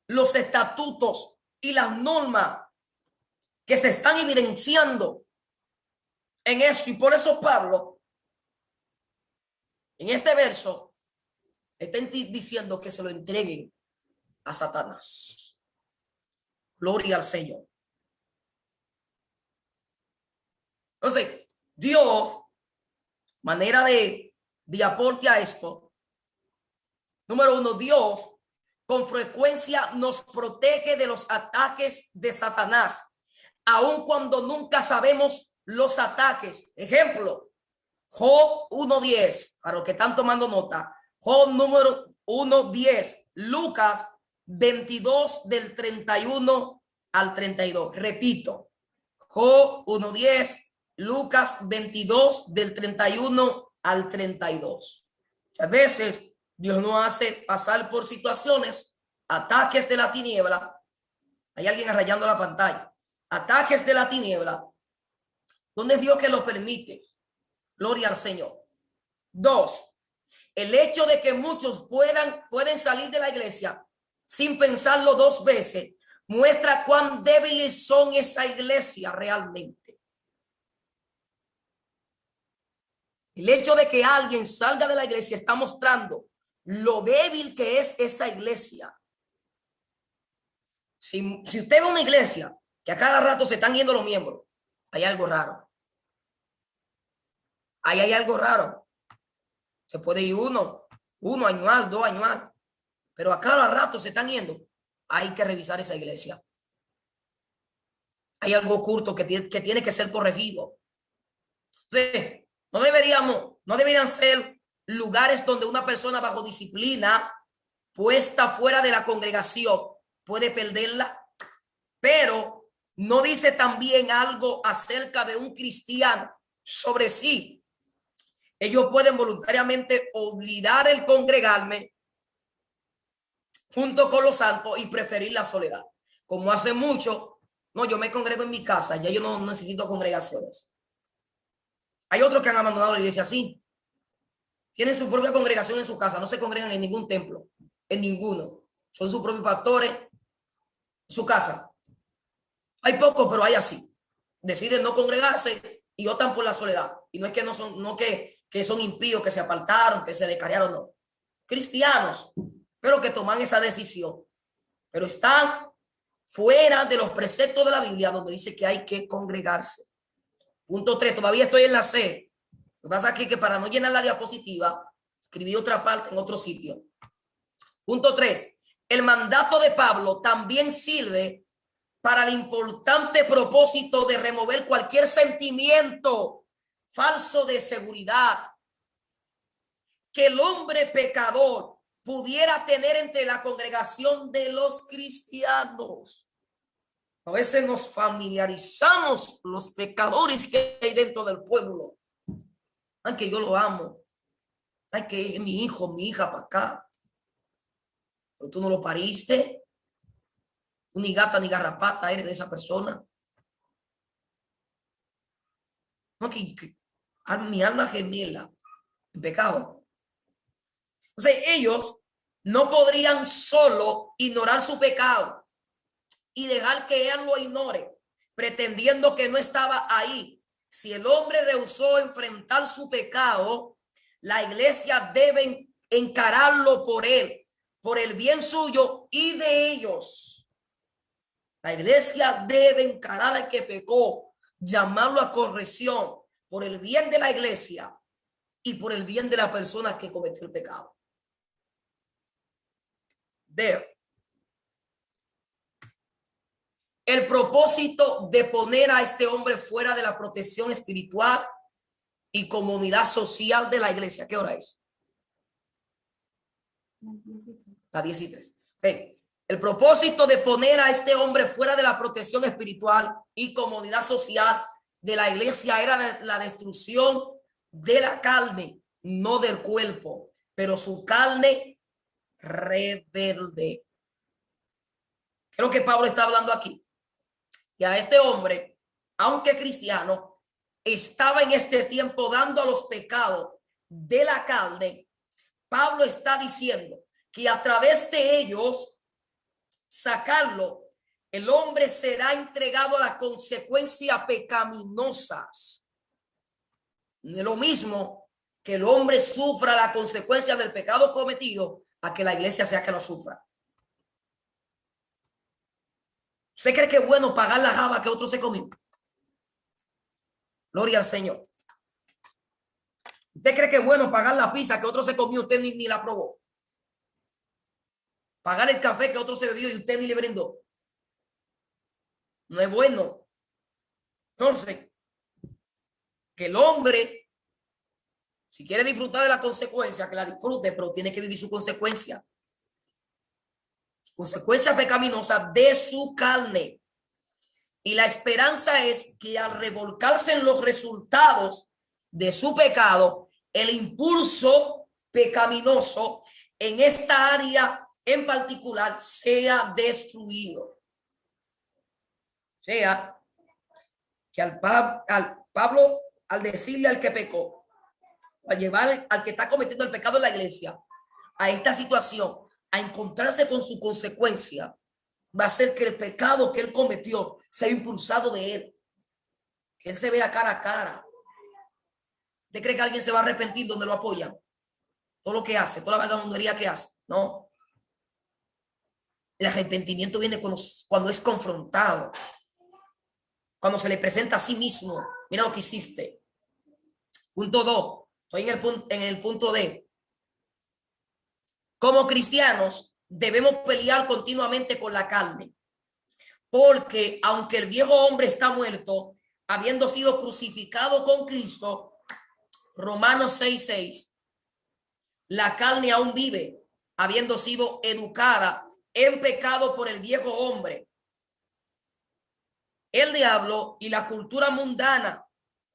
Speaker 2: los estatutos y las normas que se están evidenciando en esto. Y por eso Pablo, en este verso, está diciendo que se lo entreguen a Satanás. Gloria al Señor. Entonces, Dios, manera de aporte a esto. Número uno, Dios con frecuencia nos protege de los ataques de Satanás, aun cuando nunca sabemos los ataques. Ejemplo, Job 1:10, para los que están tomando nota. Job número 1:10, Lucas 22 del 31 al 32. Repito, Job 1:10, Lucas 22 del 31 al 32. A veces Dios nos hace pasar por situaciones, ataques de la tiniebla. Hay alguien rayando la pantalla. Ataques de la tiniebla, donde es Dios que lo permite. Gloria al Señor. 2, el hecho de que muchos pueden salir de la iglesia sin pensarlo 2 veces, muestra cuán débiles son esa iglesia realmente. El hecho de que alguien salga de la iglesia está mostrando lo débil que es esa iglesia. Si usted ve una iglesia que a cada rato se están yendo los miembros, hay algo raro. Ahí hay algo raro. Se puede ir uno anual, 2 anual, pero a cada rato se están yendo. Hay que revisar esa iglesia. Hay algo oculto que tiene que ser corregido. Entonces, no deberían ser lugares donde una persona bajo disciplina puesta fuera de la congregación puede perderla, pero no dice también algo acerca de un cristiano sobre sí. Ellos pueden voluntariamente olvidar el congregarme junto con los santos y preferir la soledad. Como hace mucho, no, yo me congrego en mi casa, ya yo no necesito congregaciones. Hay otros que han abandonado la iglesia así. Tienen su propia congregación en su casa, no se congregan en ningún templo, en ninguno. Son sus propios pastores, su casa. Hay pocos, pero hay así. Deciden no congregarse y optan por la soledad. Y no es que que son impíos, que se apartaron, que se descarriaron, no. Cristianos, pero que toman esa decisión. Pero están fuera de los preceptos de la Biblia, donde dice que hay que congregarse. Punto 3, todavía estoy en la C. Lo que pasa aquí es que para no llenar la diapositiva, escribí otra parte en otro sitio. Punto 3, el mandato de Pablo también sirve para el importante propósito de remover cualquier sentimiento falso de seguridad que el hombre pecador pudiera tener entre la congregación de los cristianos. A veces nos familiarizamos los pecadores que hay dentro del pueblo. Ay, que yo lo amo. Ay, que es mi hijo, mi hija para acá. Pero tú no lo pariste. Tú ni gata ni garrapata eres de esa persona. No, que mi alma gemela en pecado. Entonces ellos no podrían solo ignorar su pecado y dejar que él lo ignore, pretendiendo que no estaba ahí. Si el hombre rehusó enfrentar su pecado, la iglesia debe encararlo por él, por el bien suyo y de ellos. La iglesia debe encarar al que pecó, llamarlo a corrección por el bien de la iglesia y por el bien de la persona que cometió el pecado. El propósito de poner a este hombre fuera de la protección espiritual y comunidad social de la iglesia. ¿Qué hora es? La 10:03. Okay. El propósito de poner a este hombre fuera de la protección espiritual y comunidad social de la iglesia era la destrucción de la carne, no del cuerpo, pero su carne rebelde. Creo que Pablo está hablando aquí. Y a este hombre, aunque cristiano, estaba en este tiempo dando a los pecados de la carne, Pablo está diciendo que a través de ellos sacarlo, el hombre será entregado a las consecuencias pecaminosas. No es lo mismo que el hombre sufra la consecuencia del pecado cometido a que la iglesia sea que lo sufra. ¿Usted cree que es bueno pagar la java que otro se comió? Gloria al Señor. ¿Usted cree que es bueno pagar la pizza que otro se comió, usted ni la probó? Pagar el café que otro se bebió y usted ni le brindó. No es bueno. Entonces, que el hombre, si quiere disfrutar de la consecuencia, que la disfrute, pero tiene que vivir su consecuencia. Consecuencia pecaminosa de su carne. Y la esperanza es que al revolcarse en los resultados de su pecado, el impulso pecaminoso en esta área en particular sea destruido. O sea, que al Pablo, al decirle al que pecó, a llevar al que está cometiendo el pecado en la iglesia a esta situación, a encontrarse con su consecuencia, va a hacer que el pecado que él cometió sea impulsado de él, que él se vea cara a cara. ¿Usted cree que alguien se va a arrepentir donde lo apoyan? Todo lo que hace, toda la vagabundería que hace. No. El arrepentimiento viene cuando es confrontado, cuando se le presenta a sí mismo. Mira lo que hiciste. Punto 2. Estoy en el punto D. Como cristianos debemos pelear continuamente con la carne, porque aunque el viejo hombre está muerto, habiendo sido crucificado con Cristo, Romanos 6:6, la carne aún vive, habiendo sido educada en pecado por el viejo hombre. El diablo y la cultura mundana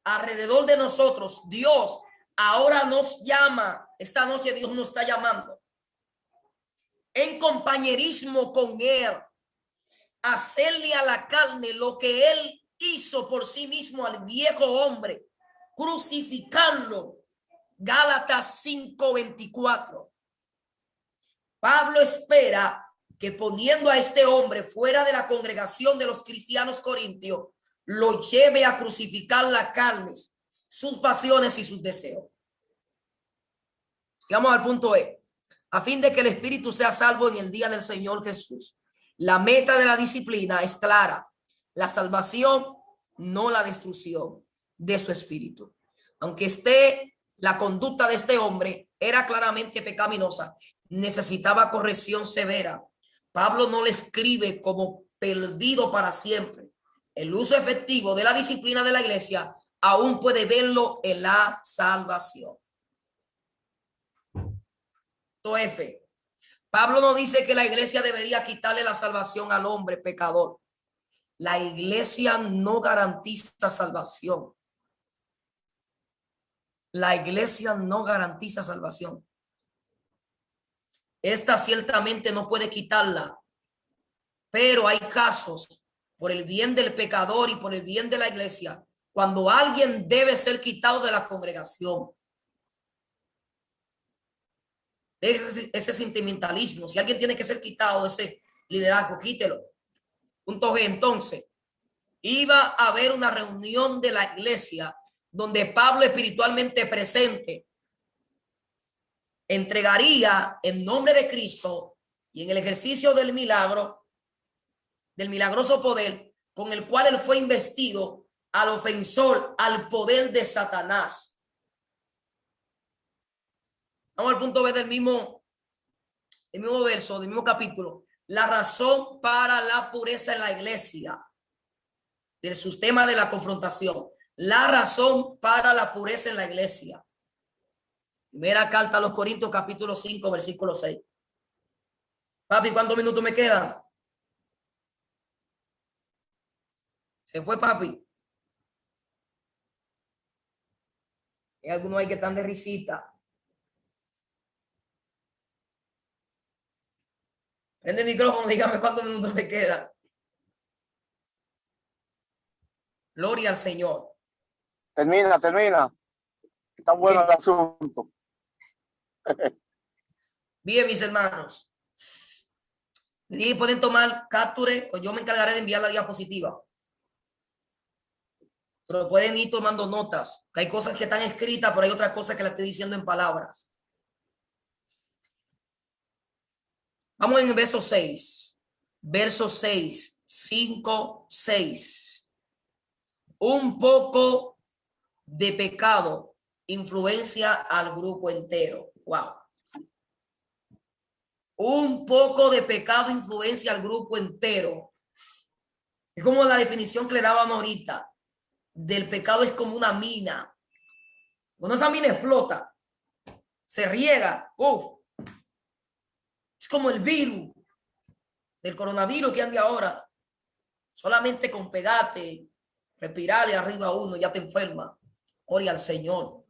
Speaker 2: alrededor de nosotros, Dios ahora nos llama. Esta noche Dios nos está llamando en compañerismo con él, hacerle a la carne lo que él hizo por sí mismo al viejo hombre, crucificarlo. Gálatas 5:24. Pablo espera que poniendo a este hombre fuera de la congregación de los cristianos corintios, lo lleve a crucificar las carnes, sus pasiones y sus deseos. Llegamos al punto E. A fin de que el espíritu sea salvo en el día del Señor Jesús. La meta de la disciplina es clara: la salvación, no la destrucción de su espíritu. Aunque la conducta de este hombre era claramente pecaminosa, necesitaba corrección severa. Pablo no le escribe como perdido para siempre. El uso efectivo de la disciplina de la iglesia aún puede verlo en la salvación. F. Pablo no dice que la iglesia debería quitarle la salvación al hombre pecador. La iglesia no garantiza salvación. La iglesia no garantiza salvación. Esta ciertamente no puede quitarla, pero hay casos, por el bien del pecador y por el bien de la iglesia, cuando alguien debe ser quitado de la congregación. Ese sentimentalismo. Si alguien tiene que ser quitado de ese liderazgo, quítelo. Punto G. Entonces, iba a haber una reunión de la iglesia donde Pablo, espiritualmente presente, entregaría en nombre de Cristo y en el ejercicio del milagro, del milagroso poder con el cual él fue investido, al ofensor, al poder de Satanás. Vamos al punto B del mismo verso, del mismo capítulo. La razón para la pureza en la iglesia, del sistema de la confrontación. La razón para la pureza en la iglesia. Primera carta a los Corintios, capítulo 5, versículo 6. Papi, ¿cuántos minutos me quedan? Se fue, papi. Hay algunos ahí que están de risita. Prende el micrófono, dígame cuántos minutos me quedan. Gloria al Señor.
Speaker 1: Termina. Está bueno el asunto.
Speaker 2: Bien, mis hermanos. Y pueden tomar capture o yo me encargaré de enviar la diapositiva. Pero pueden ir tomando notas. Que hay cosas que están escritas, pero hay otras cosas que las estoy diciendo en palabras. Vamos en el verso 6. Verso 6. 5, 6. Un poco de pecado influencia al grupo entero. Wow. Un poco de pecado influencia al grupo entero. Es como la definición que le daban ahorita. Del pecado es como una mina. Cuando esa mina explota, se riega. Es como el virus del coronavirus que anda ahora. Solamente con pegarte, respirarle arriba a uno, ya te enferma. Ore al Señor. O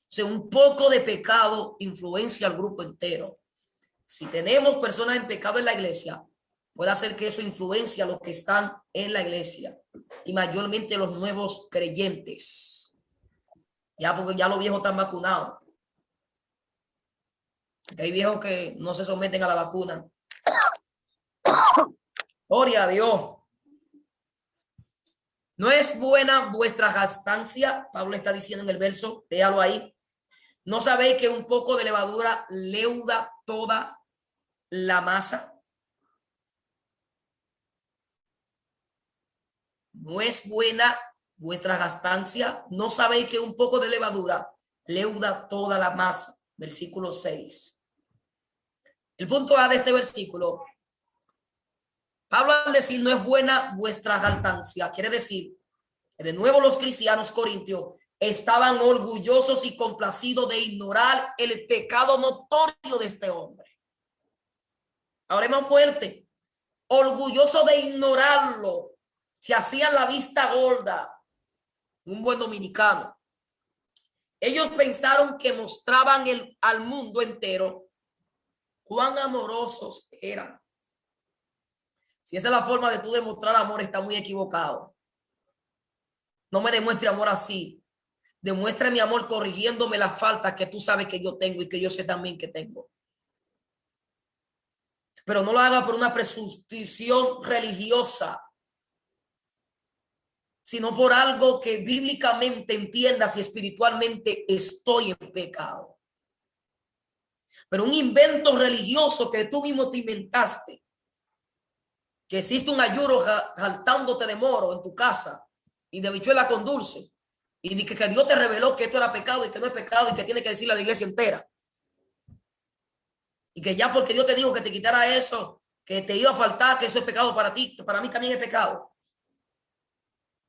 Speaker 2: sea, un poco de pecado influencia al grupo entero. Si tenemos personas en pecado en la iglesia, puede hacer que eso influencie a los que están en la iglesia y mayormente los nuevos creyentes. Ya porque ya los viejos están vacunados. Hay viejos que no se someten a la vacuna. Gloria a Dios. No es buena vuestra gastancia, Pablo está diciendo en el verso, léalo ahí. ¿No sabéis que un poco de levadura leuda toda la masa? No es buena vuestra gastancia. ¿No sabéis que un poco de levadura leuda toda la masa? Versículo 6. El punto A de este versículo, Pablo al decir no es buena vuestra gastancia, quiere decir que de nuevo los cristianos corintios estaban orgullosos y complacidos de ignorar el pecado notorio de este hombre. Ahora es más fuerte. Orgulloso de ignorarlo. Se hacían la vista gorda. Un buen dominicano. Ellos pensaron que mostraban al mundo entero cuán amorosos eran. Si esa es la forma de tú demostrar amor, está muy equivocado. No me demuestre amor así. Demuestra mi amor corrigiéndome las faltas que tú sabes que yo tengo y que yo sé también que tengo. Pero no lo haga por una presunción religiosa, sino por algo que bíblicamente entiendas y espiritualmente estoy en pecado. Pero un invento religioso que tú mismo te inventaste, que existe un ayuro jaltándote de moro en tu casa y de habichuela con dulce, y de que Dios te reveló que esto era pecado y que no es pecado y que tiene que decirle a la iglesia entera. Y que ya porque Dios te dijo que te quitara eso, que te iba a faltar, que eso es pecado para ti, para mí también es pecado.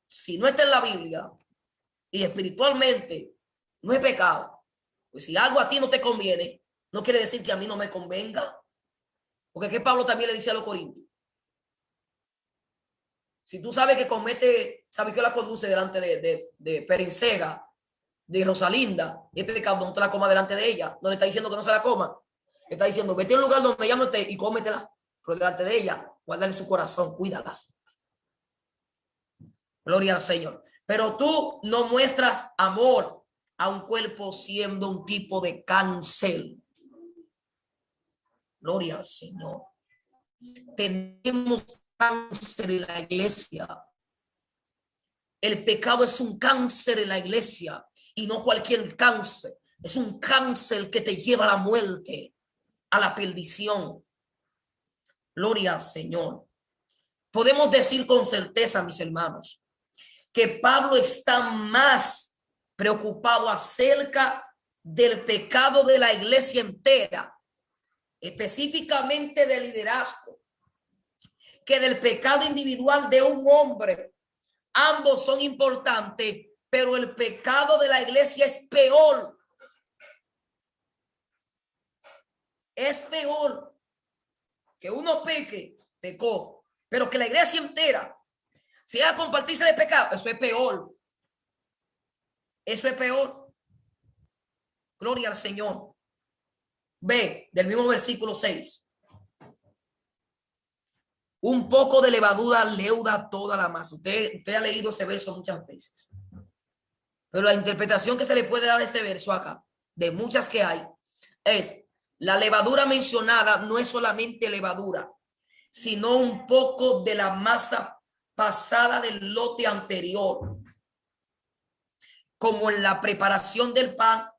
Speaker 2: Si no está en la Biblia y espiritualmente no es pecado, pues si algo a ti no te conviene, no quiere decir que a mí no me convenga. Porque que Pablo también le dice a los corintios. Si tú sabes que comete, sabes que la conduce delante de Perencega, de Rosalinda, y es pecado, no te la coma delante de ella. No le está diciendo que no se la coma. Le está diciendo, vete a un lugar donde ella no esté y cómetela. Pero delante de ella, guárdale su corazón, cuídala. Gloria al Señor. Pero tú no muestras amor a un cuerpo siendo un tipo de cáncer. Gloria al Señor. Tenemos cáncer en la iglesia. El pecado es un cáncer en la iglesia y no cualquier cáncer. Es un cáncer que te lleva a la muerte, a la perdición. Gloria al Señor. Podemos decir con certeza, mis hermanos, que Pablo está más preocupado acerca del pecado de la iglesia entera, específicamente del liderazgo, que del pecado individual de un hombre. Ambos son importantes, pero el pecado de la iglesia es peor. Es peor que uno pecó, pero que la iglesia entera se haga compartirse de pecado. Eso es peor. Eso es peor. Gloria al Señor. Ve del mismo versículo 6. Un poco de levadura leuda toda la masa. Usted ha leído ese verso muchas veces. Pero la interpretación que se le puede dar a este verso acá, de muchas que hay, es la levadura mencionada no es solamente levadura, sino un poco de la masa pasada del lote anterior, como en la preparación del pan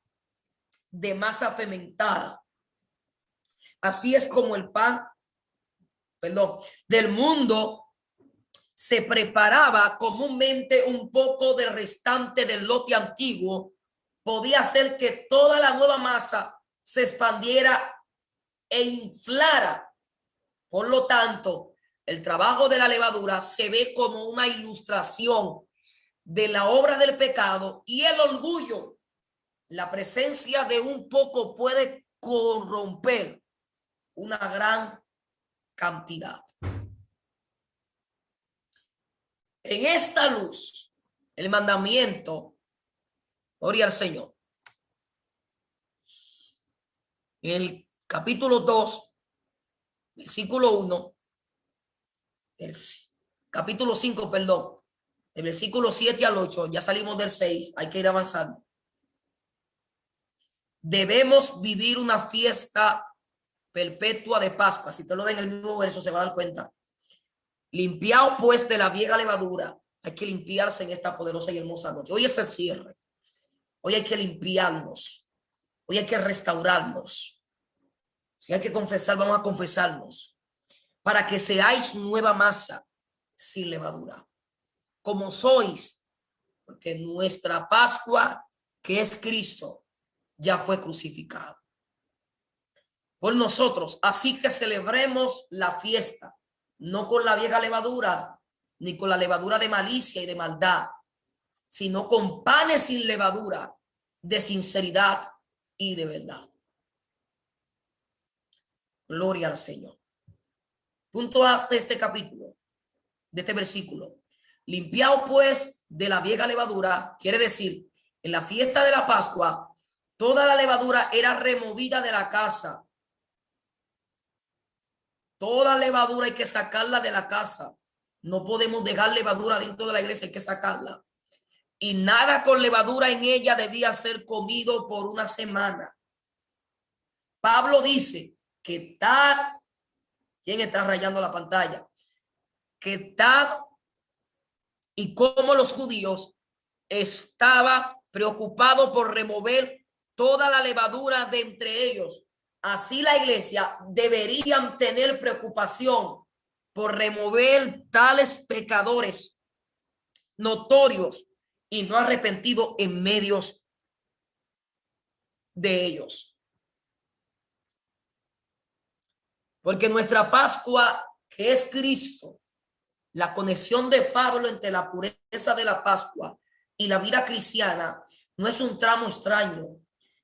Speaker 2: de masa fermentada. Así es como el pan, del mundo se preparaba comúnmente un poco del restante del lote antiguo, podía hacer que toda la nueva masa se expandiera e inflara. Por lo tanto, el trabajo de la levadura se ve como una ilustración de la obra del pecado y el orgullo. La presencia de un poco puede corromper una gran cantidad. En esta luz, el mandamiento, gloria al Señor. En el capítulo 2, versículo 1, el capítulo 5, perdón, el versículo 7 al 8, ya salimos del 6, hay que ir avanzando. Debemos vivir una fiesta perpetua de Pascua. Si te lo den en el mismo verso, se va a dar cuenta. Limpiado pues de la vieja levadura. Hay que limpiarse en esta poderosa y hermosa noche. Hoy es el cierre. Hoy hay que limpiarnos. Hoy hay que restaurarnos. Si hay que confesar, vamos a confesarnos. Para que seáis nueva masa sin levadura. Como sois. Porque nuestra Pascua, que es Cristo, ya fue crucificado por nosotros. Así que celebremos la fiesta, no con la vieja levadura, ni con la levadura de malicia y de maldad, sino con panes sin levadura, de sinceridad y de verdad. Gloria al Señor. Punto A de este capítulo, de este versículo. Limpiado pues de la vieja levadura, quiere decir, en la fiesta de la Pascua, toda la levadura era removida de la casa. Toda levadura hay que sacarla de la casa. No podemos dejar levadura dentro de la iglesia, hay que sacarla. Y nada con levadura en ella debía ser comido por una semana. Pablo dice que tal, ¿quién está rayando la pantalla? Que tal y como los judíos estaban preocupados por remover toda la levadura de entre ellos. Así la iglesia deberían tener preocupación por remover tales pecadores notorios y no arrepentidos en medios de ellos. Porque nuestra Pascua, que es Cristo, la conexión de Pablo entre la pureza de la Pascua y la vida cristiana, no es un tramo extraño.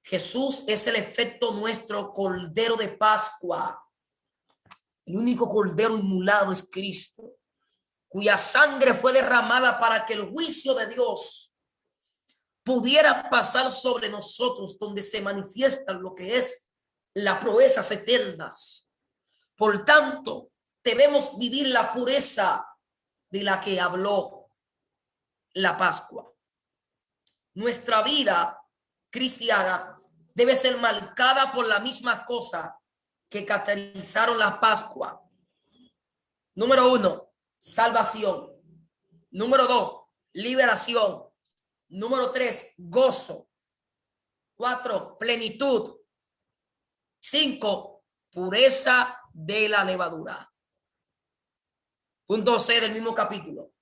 Speaker 2: Jesús es el efecto nuestro Cordero de Pascua. El único Cordero inmolado es Cristo, cuya sangre fue derramada para que el juicio de Dios pudiera pasar sobre nosotros, donde se manifiesta lo que es las proezas eternas. Por tanto, debemos vivir la pureza de la que habló la Pascua. Nuestra vida cristiana debe ser marcada por la misma cosa que caracterizaron la Pascua. Número 1, salvación. Número 2, liberación. Número 3, gozo. 4, plenitud. 5, pureza de la levadura. Punto C del mismo capítulo.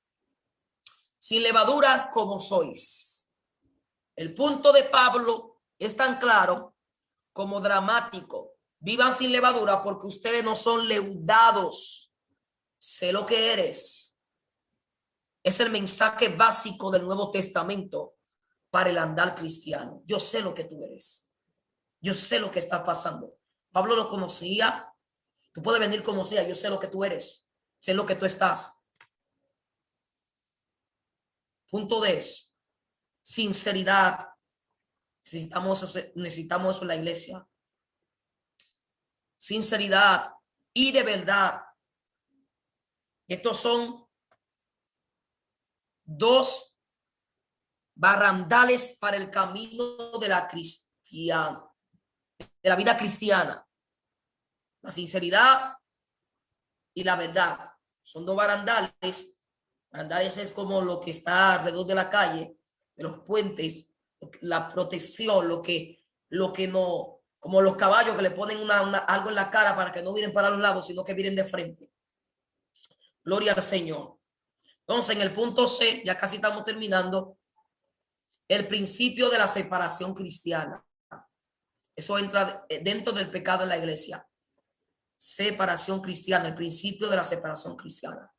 Speaker 2: Sin levadura como sois. El punto de Pablo es tan claro como dramático. Vivan sin levadura porque ustedes no son leudados. Sé lo que eres. Es el mensaje básico del Nuevo Testamento para el andar cristiano. Yo sé lo que tú eres. Yo sé lo que está pasando. Pablo lo conocía. Tú puedes venir como sea. Yo sé lo que tú eres. Sé lo que tú estás. Punto D. Sinceridad. Necesitamos eso en la iglesia. Sinceridad y de verdad. Estos son dos barandales para el camino de la vida cristiana. La sinceridad y la verdad son dos barandales. Barandales es como lo que está alrededor de la calle, de los puentes, la protección, lo que no, como los caballos que le ponen algo en la cara para que no miren para los lados, sino que miren de frente. Gloria al Señor. Entonces, en el punto C, ya casi estamos terminando, el principio de la separación cristiana. Eso entra dentro del pecado en la iglesia. Separación cristiana, el principio de la separación cristiana.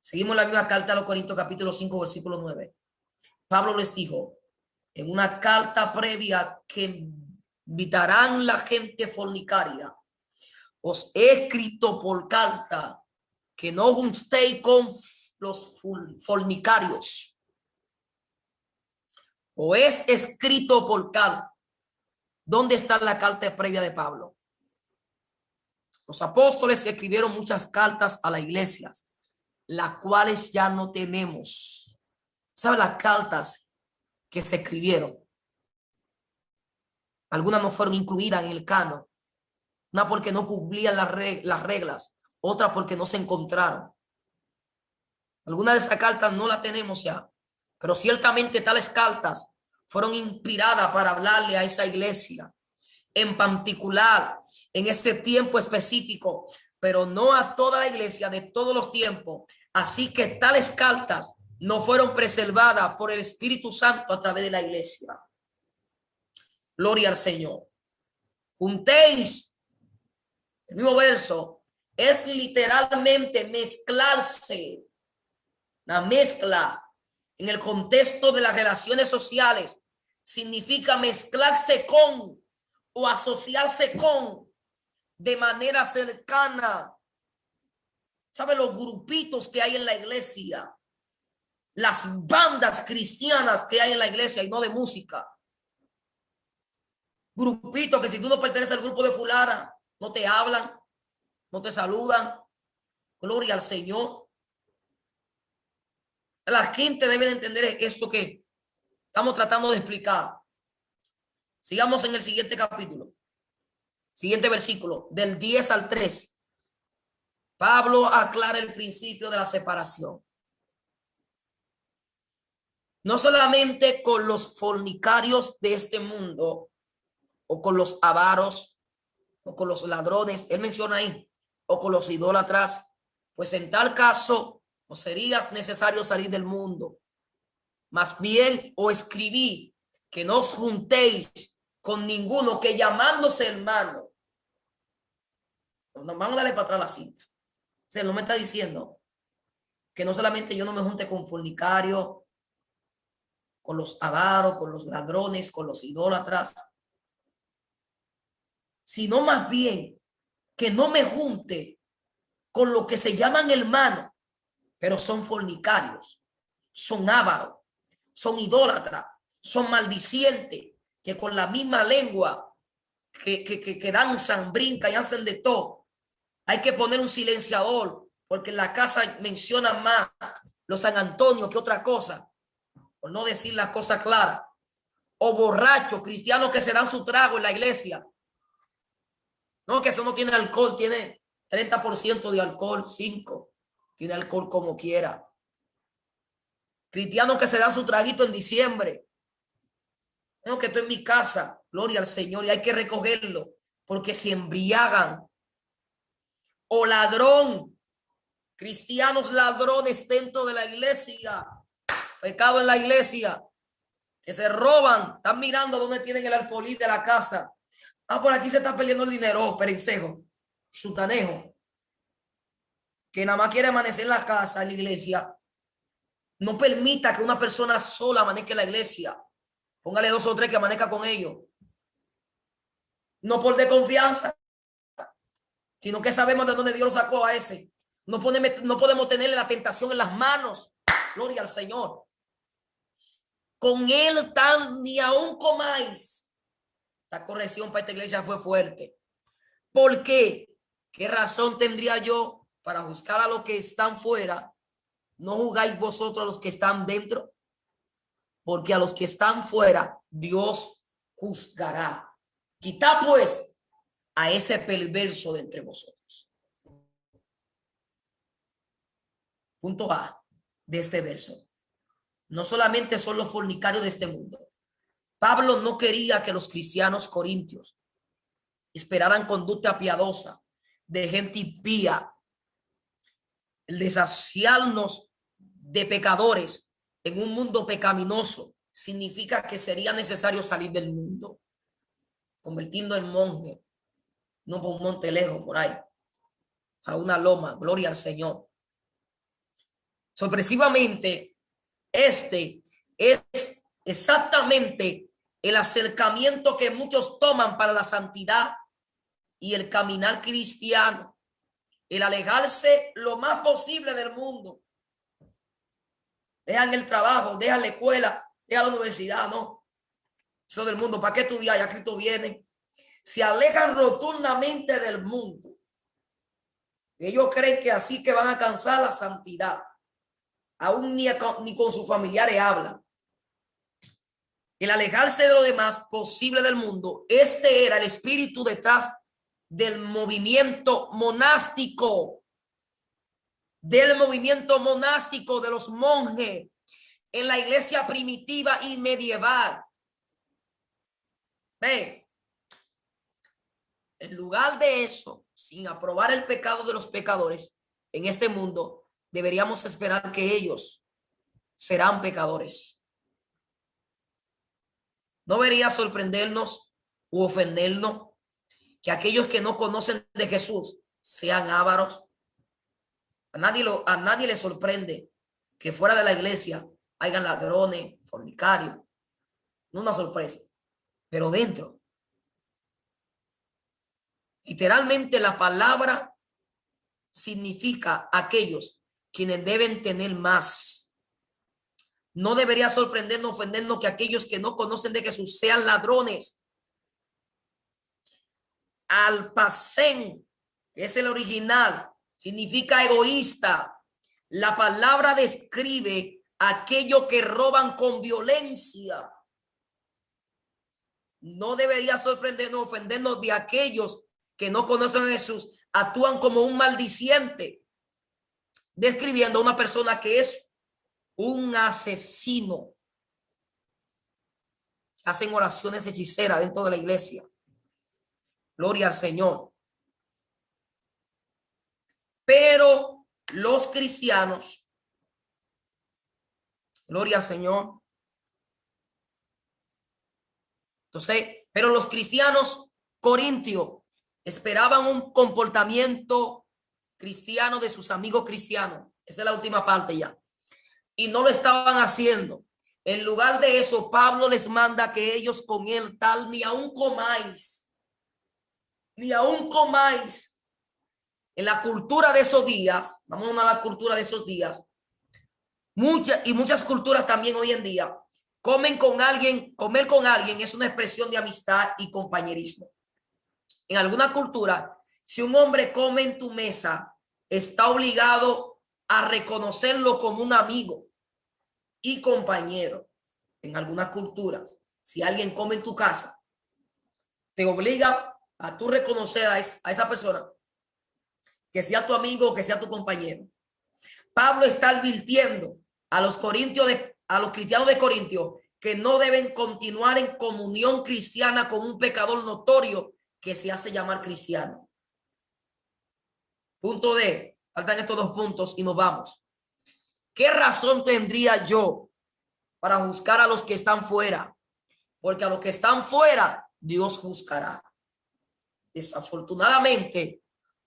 Speaker 2: Seguimos la misma carta a los Corintios capítulo 5 versículo 9. Pablo les dijo en una carta previa que invitarán la gente fornicaria. Os he escrito por carta que no juntéis con los fornicarios. O es escrito por carta. ¿Dónde está la carta previa de Pablo? Los apóstoles escribieron muchas cartas a las iglesias, las cuales ya no tenemos. ¿Sabe las cartas que se escribieron? Algunas no fueron incluidas en el canon. Una porque no cumplían las reglas, otra porque no se encontraron. Algunas de esas cartas no las tenemos ya, pero ciertamente tales cartas fueron inspiradas para hablarle a esa iglesia en particular en este tiempo específico, pero no a toda la iglesia de todos los tiempos. Así que tales cartas no fueron preservadas por el Espíritu Santo a través de la iglesia. Gloria al Señor. Juntéis, el mismo verso, es literalmente mezclarse. La mezcla en el contexto de las relaciones sociales significa mezclarse con o asociarse con de manera cercana. ¿Sabe los grupitos que hay en la iglesia? Las bandas cristianas que hay en la iglesia y no de música. Grupitos que si tú no perteneces al grupo de fulana, no te hablan, no te saludan. Gloria al Señor. La gente debe de entender esto que estamos tratando de explicar. Sigamos en el siguiente capítulo. Siguiente versículo, del 10 al 13. Pablo aclara el principio de la separación. No solamente con los fornicarios de este mundo, o con los avaros, o con los ladrones, él menciona ahí, o con los idólatras, pues en tal caso no sería necesario salir del mundo. Más bien os escribí que no os juntéis con ninguno que llamándose hermano. Vamos a darle para atrás la cinta. O sea, no me está diciendo que no solamente yo no me junte con fornicarios, con los avaros, con los ladrones, con los idólatras, sino más bien que no me junte con lo que se llaman hermanos, pero son fornicarios, son ávaros, son idólatras, son maldicientes, que con la misma lengua que danzan, brincan y hacen de todo. Hay que poner un silenciador, porque en la casa mencionan más los San Antonio que otra cosa, por no decir las cosas claras. O borrachos, cristianos que se dan su trago en la iglesia. No, que eso no tiene alcohol, tiene 30% de alcohol, 5%. Tiene alcohol como quiera. Cristianos que se dan su traguito en diciembre. No, que estoy en mi casa, gloria al Señor, y hay que recogerlo, porque se embriagan. O ladrón, cristianos ladrones dentro de la iglesia, pecado en la iglesia, que se roban, están mirando dónde tienen el alfolí de la casa. Ah, por aquí se está perdiendo el dinero, perencejo, sutanejo, que nada más quiere amanecer en la casa, en la iglesia. No permita que una persona sola amanezca en la iglesia. Póngale 2 o 3 que amanezca con ellos. No por desconfianza, sino que sabemos de dónde Dios lo sacó a ese. No podemos tenerle la tentación en las manos. Gloria al Señor. Con él tal ni aún comáis. Esta corrección para esta iglesia fue fuerte. ¿Por qué? ¿Qué razón tendría yo para juzgar a los que están fuera? ¿No juzgáis vosotros a los que están dentro? porque a los que están fuera Dios juzgará. Quitad pues a ese perverso de entre vosotros. Punto A de este verso. No solamente son los fornicarios de este mundo. Pablo no quería que los cristianos corintios esperaran conducta piadosa de gente impía, el de saciarnos de pecadores en un mundo pecaminoso significa que sería necesario salir del mundo, convertirnos en monje, no por un monte lejos por ahí, para una loma. Gloria al Señor. Sorpresivamente, este es exactamente el acercamiento que muchos toman para la santidad y el caminar cristiano, el alejarse lo más posible del mundo. Dejan el trabajo, dejan la escuela, dejan la universidad, no. Eso del mundo, ¿para qué estudiar? Ya Cristo viene. Se alejan rotundamente del mundo. Ellos creen que así que van a alcanzar la santidad. Aún ni con sus familiares hablan. El alejarse de lo demás posible del mundo, este era el espíritu detrás del movimiento monástico, de los monjes en la iglesia primitiva y medieval. Ve, en lugar de eso, sin aprobar el pecado de los pecadores en este mundo, deberíamos esperar que ellos serán pecadores. No debería sorprendernos u ofendernos que aquellos que no conocen de Jesús sean ávaros. A nadie le sorprende que fuera de la iglesia hayan ladrones, fornicarios. No una sorpresa, pero dentro. Literalmente la palabra significa aquellos quienes deben tener más. No debería sorprendernos, ofendernos que aquellos que no conocen de Jesús sean ladrones. Alpacén, que es el original, significa egoísta. La palabra describe aquello que roban con violencia. No debería sorprendernos, ofendernos de aquellos que no conocen a Jesús, actúan como un maldiciente, describiendo a una persona que es un asesino. Hacen oraciones hechiceras dentro de la iglesia. Gloria al Señor. Pero los cristianos, gloria al Señor. Entonces, pero los cristianos corintios esperaban un comportamiento cristiano de sus amigos cristianos. Esa es la última parte ya. Y no lo estaban haciendo. En lugar de eso, Pablo les manda que ellos con él tal ni aún comáis. Ni aún comáis. En la cultura de esos días, vamos a la cultura de esos días, muchas culturas también hoy en día, comer con alguien es una expresión de amistad y compañerismo. En alguna cultura, si un hombre come en tu mesa, está obligado a reconocerlo como un amigo y compañero. En algunas culturas, si alguien come en tu casa, te obliga a tú reconocer a esa persona, que sea tu amigo o que sea tu compañero. Pablo está advirtiendo a los cristianos de Corintio que no deben continuar en comunión cristiana con un pecador notorio que se hace llamar cristiano. Punto D. Faltan estos dos puntos y nos vamos. ¿Qué razón tendría yo para juzgar a los que están fuera? Porque a los que están fuera, Dios juzgará. Desafortunadamente,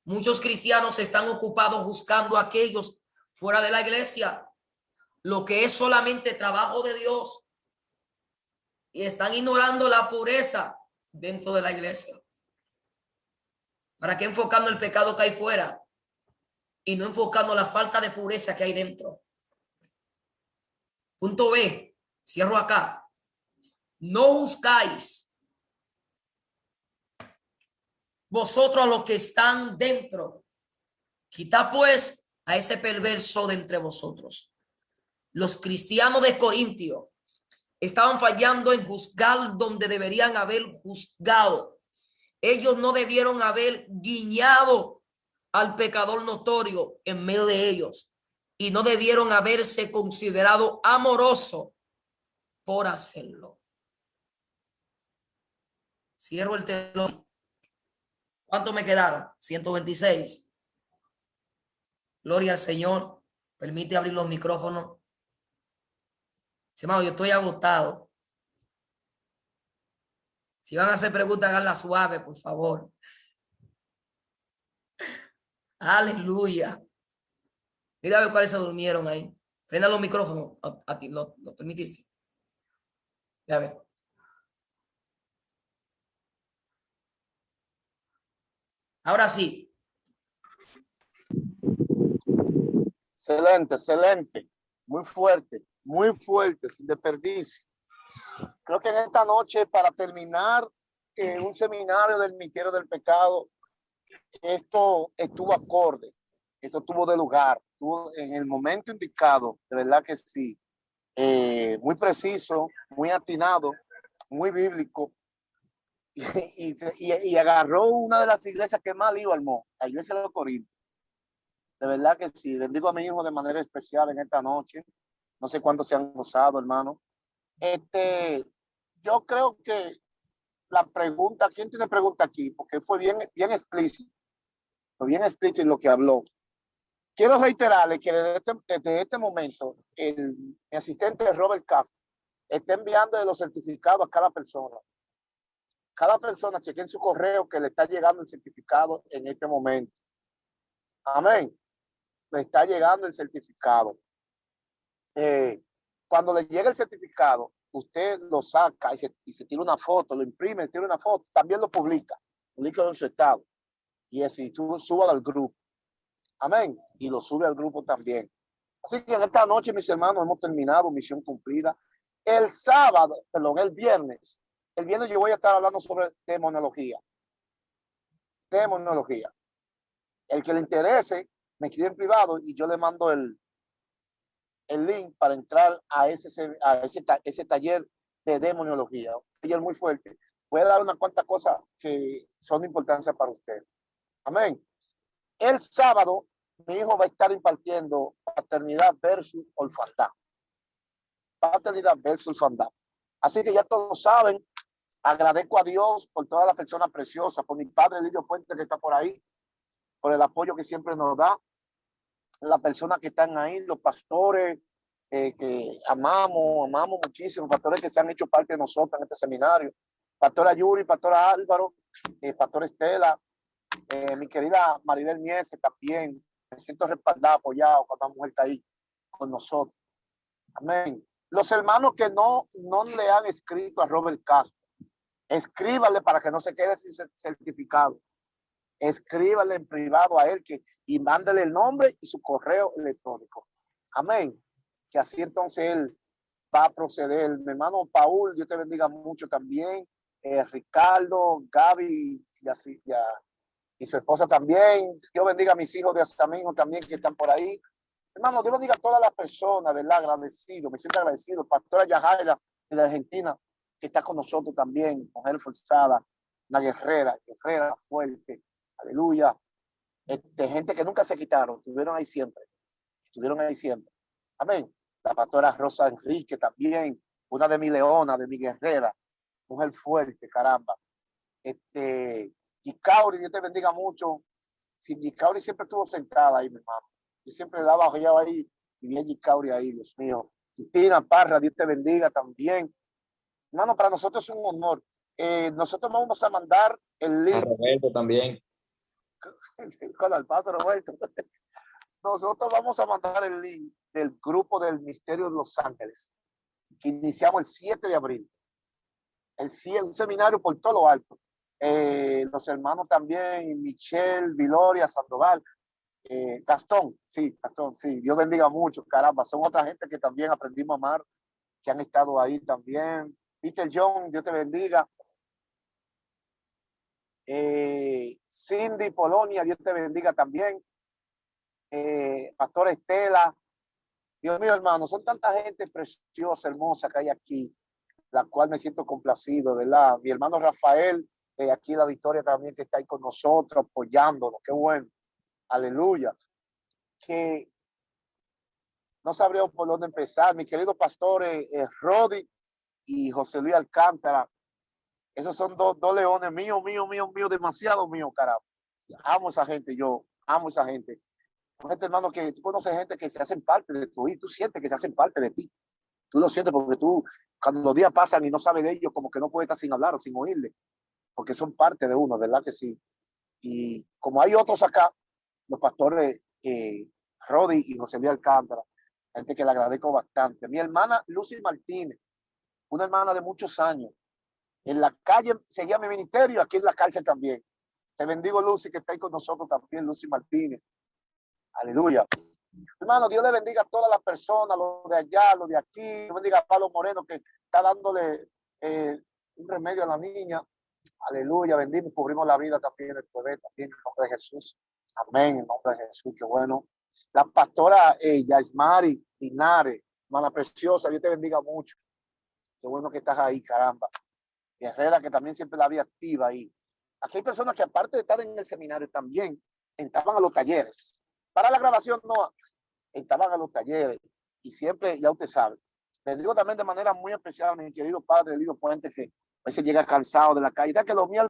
Speaker 2: muchos cristianos están ocupados buscando a aquellos fuera de la iglesia, lo que es solamente trabajo de Dios, y están ignorando la pureza dentro de la iglesia. ¿Para qué enfocando el pecado que hay fuera y no enfocando la falta de pureza que hay dentro? Punto B, cierro acá. No juzgáis vosotros a los que están dentro. Quitad pues a ese perverso de entre vosotros. Los cristianos de Corintio estaban fallando en juzgar donde deberían haber juzgado. Ellos no debieron haber guiñado al pecador notorio en medio de ellos y no debieron haberse considerado amoroso por hacerlo. Cierro el telón. ¿Cuánto me quedaron? 126. Gloria al Señor. Permite abrir los micrófonos. Hermano, yo estoy agotado. Si van a hacer preguntas, háganlas suave, por favor. Aleluya. Mira a ver cuáles se durmieron ahí. Prenda los micrófonos. A ti, ¿lo permitiste? A ver. Ahora sí.
Speaker 1: Excelente, excelente. Muy fuerte, sin desperdicio. Creo que en esta noche, para terminar un seminario del misterio del pecado, esto estuvo acorde, esto estuvo de lugar, estuvo en el momento indicado, de verdad que sí. Muy preciso, muy atinado, muy bíblico. Y agarró una de las iglesias que más lío armó, la iglesia de los Corintios. De verdad que sí. Bendigo a mi hijo de manera especial en esta noche. No sé cuántos se han gozado, hermano. Yo creo que la pregunta, ¿quién tiene pregunta aquí? Porque fue bien explícito. Fue bien explícito en lo que habló. Quiero reiterarle que desde este momento, mi asistente Robert Caff está enviando los certificados a cada persona. Cada persona cheque en su correo que le está llegando el certificado en este momento. Amén. Le está llegando el certificado. Cuando le llega el certificado, usted lo saca y se tira una foto, lo imprime, tira una foto, también lo publica en su estado. Y así tú subas al grupo. Amén. Y lo sube al grupo también. Así que en esta noche, mis hermanos, hemos terminado misión cumplida. El viernes yo voy a estar hablando sobre demonología. Demonología. El que le interese, me escribe en privado y yo le mando el link para entrar a ese taller de demonología. Un taller muy fuerte. Voy a dar unas cuantas cosas que son de importancia para usted. Amén. El sábado, mi hijo va a estar impartiendo paternidad versus orfandad. Paternidad versus orfandad. Así que ya todos saben, agradezco a Dios por todas las personas preciosas, por mi padre Lidio Puente que está por ahí, por el apoyo que siempre nos da, las personas que están ahí, los pastores que amamos muchísimo, pastores que se han hecho parte de nosotros en este seminario, pastora Yuri, pastora Álvaro, pastor Estela, mi querida Maribel Miese también, me siento respaldado, apoyado cuando la mujer está ahí con nosotros. Amén. Los hermanos que no le han escrito a Robert Castro, escríbanle para que no se quede sin certificado. Escríbanle en privado a él y mándale el nombre y su correo electrónico. Amén. Que así entonces él va a proceder. Mi hermano Paul, Dios te bendiga mucho también. Ricardo, Gaby y su esposa también. Dios bendiga a mis hijos de Asamín también que están por ahí. Hermano, Dios bendiga a todas las personas, ¿verdad? Agradecido, me siento agradecido. Pastora Yajaira de la Argentina, que está con nosotros también, mujer forzada, una guerrera fuerte. Aleluya. Gente que nunca se quitaron, estuvieron ahí siempre. Amén. La pastora Rosa Enrique también, una de mi leona, de mi guerrera, mujer fuerte, caramba. Gicauri, Dios te bendiga mucho. Si Gicauri siempre estuvo sentada ahí, mi hermano. Yo siempre le daba ojeado ahí y vi a Gicauri ahí, Dios mío. Cristina Parra, Dios te bendiga también. Hermano, para nosotros es un honor. Nosotros vamos a mandar el link.
Speaker 3: A Roberto también.
Speaker 1: Con el pastor Roberto. Nosotros vamos a mandar el link del grupo del Misterio de Los Ángeles, que iniciamos el 7 de abril. Un seminario por todo lo alto. Los hermanos también, Michelle, Viloria, Sandoval, Gastón, sí, Dios bendiga mucho, caramba, son otra gente que también aprendimos a amar, que han estado ahí también. Peter John, Dios te bendiga. Cindy Polonia, Dios te bendiga también. Pastor Estela, Dios mío, hermano, son tanta gente preciosa, hermosa que hay aquí. la cual me siento complacido, ¿verdad? Mi hermano Rafael, aquí La Victoria también, que está ahí con nosotros, apoyándonos, qué bueno, aleluya. Que no sabría por dónde empezar. Mi querido pastor Rodi y José Luis Alcántara, esos son dos leones míos, demasiado míos, carajo. Amo a esa gente, yo amo a esa gente. Son gente, hermano, que tú conoces gente que se hacen parte de tu vida, tú sientes que se hacen parte de ti. Tú lo sientes porque tú, cuando los días pasan y no sabes de ellos, como que no puedes estar sin hablar o sin oírle, porque son parte de uno, ¿verdad que sí? Y como hay otros acá, los pastores Rodi y José Luis Alcántara, gente que le agradezco bastante. Mi hermana Lucy Martínez, una hermana de muchos años, en la calle seguía mi ministerio, aquí en la cárcel también. Te bendigo, Lucy, que está ahí con nosotros también, Lucy Martínez. Aleluya. Hermano, Dios le bendiga a todas las personas, los de allá, los de aquí. Dios bendiga a Pablo Moreno, que está dándole un remedio a la niña. Aleluya, bendito, cubrimos la vida también del bebé, también en el nombre de Jesús. Amén, en nombre de Jesús, qué bueno. La pastora Yasmari Linares, hermana preciosa, Dios te bendiga mucho. Qué bueno que estás ahí, caramba. Herrera, que también siempre la había activa ahí. Aquí hay personas que aparte de estar en el seminario también entraban a los talleres. Para la grabación no, entraban a los talleres y siempre, ya usted sabe. Les digo también de manera muy especial a mi querido padre Elio Puente, que a veces llega cansado de la calle. Ya que los miércoles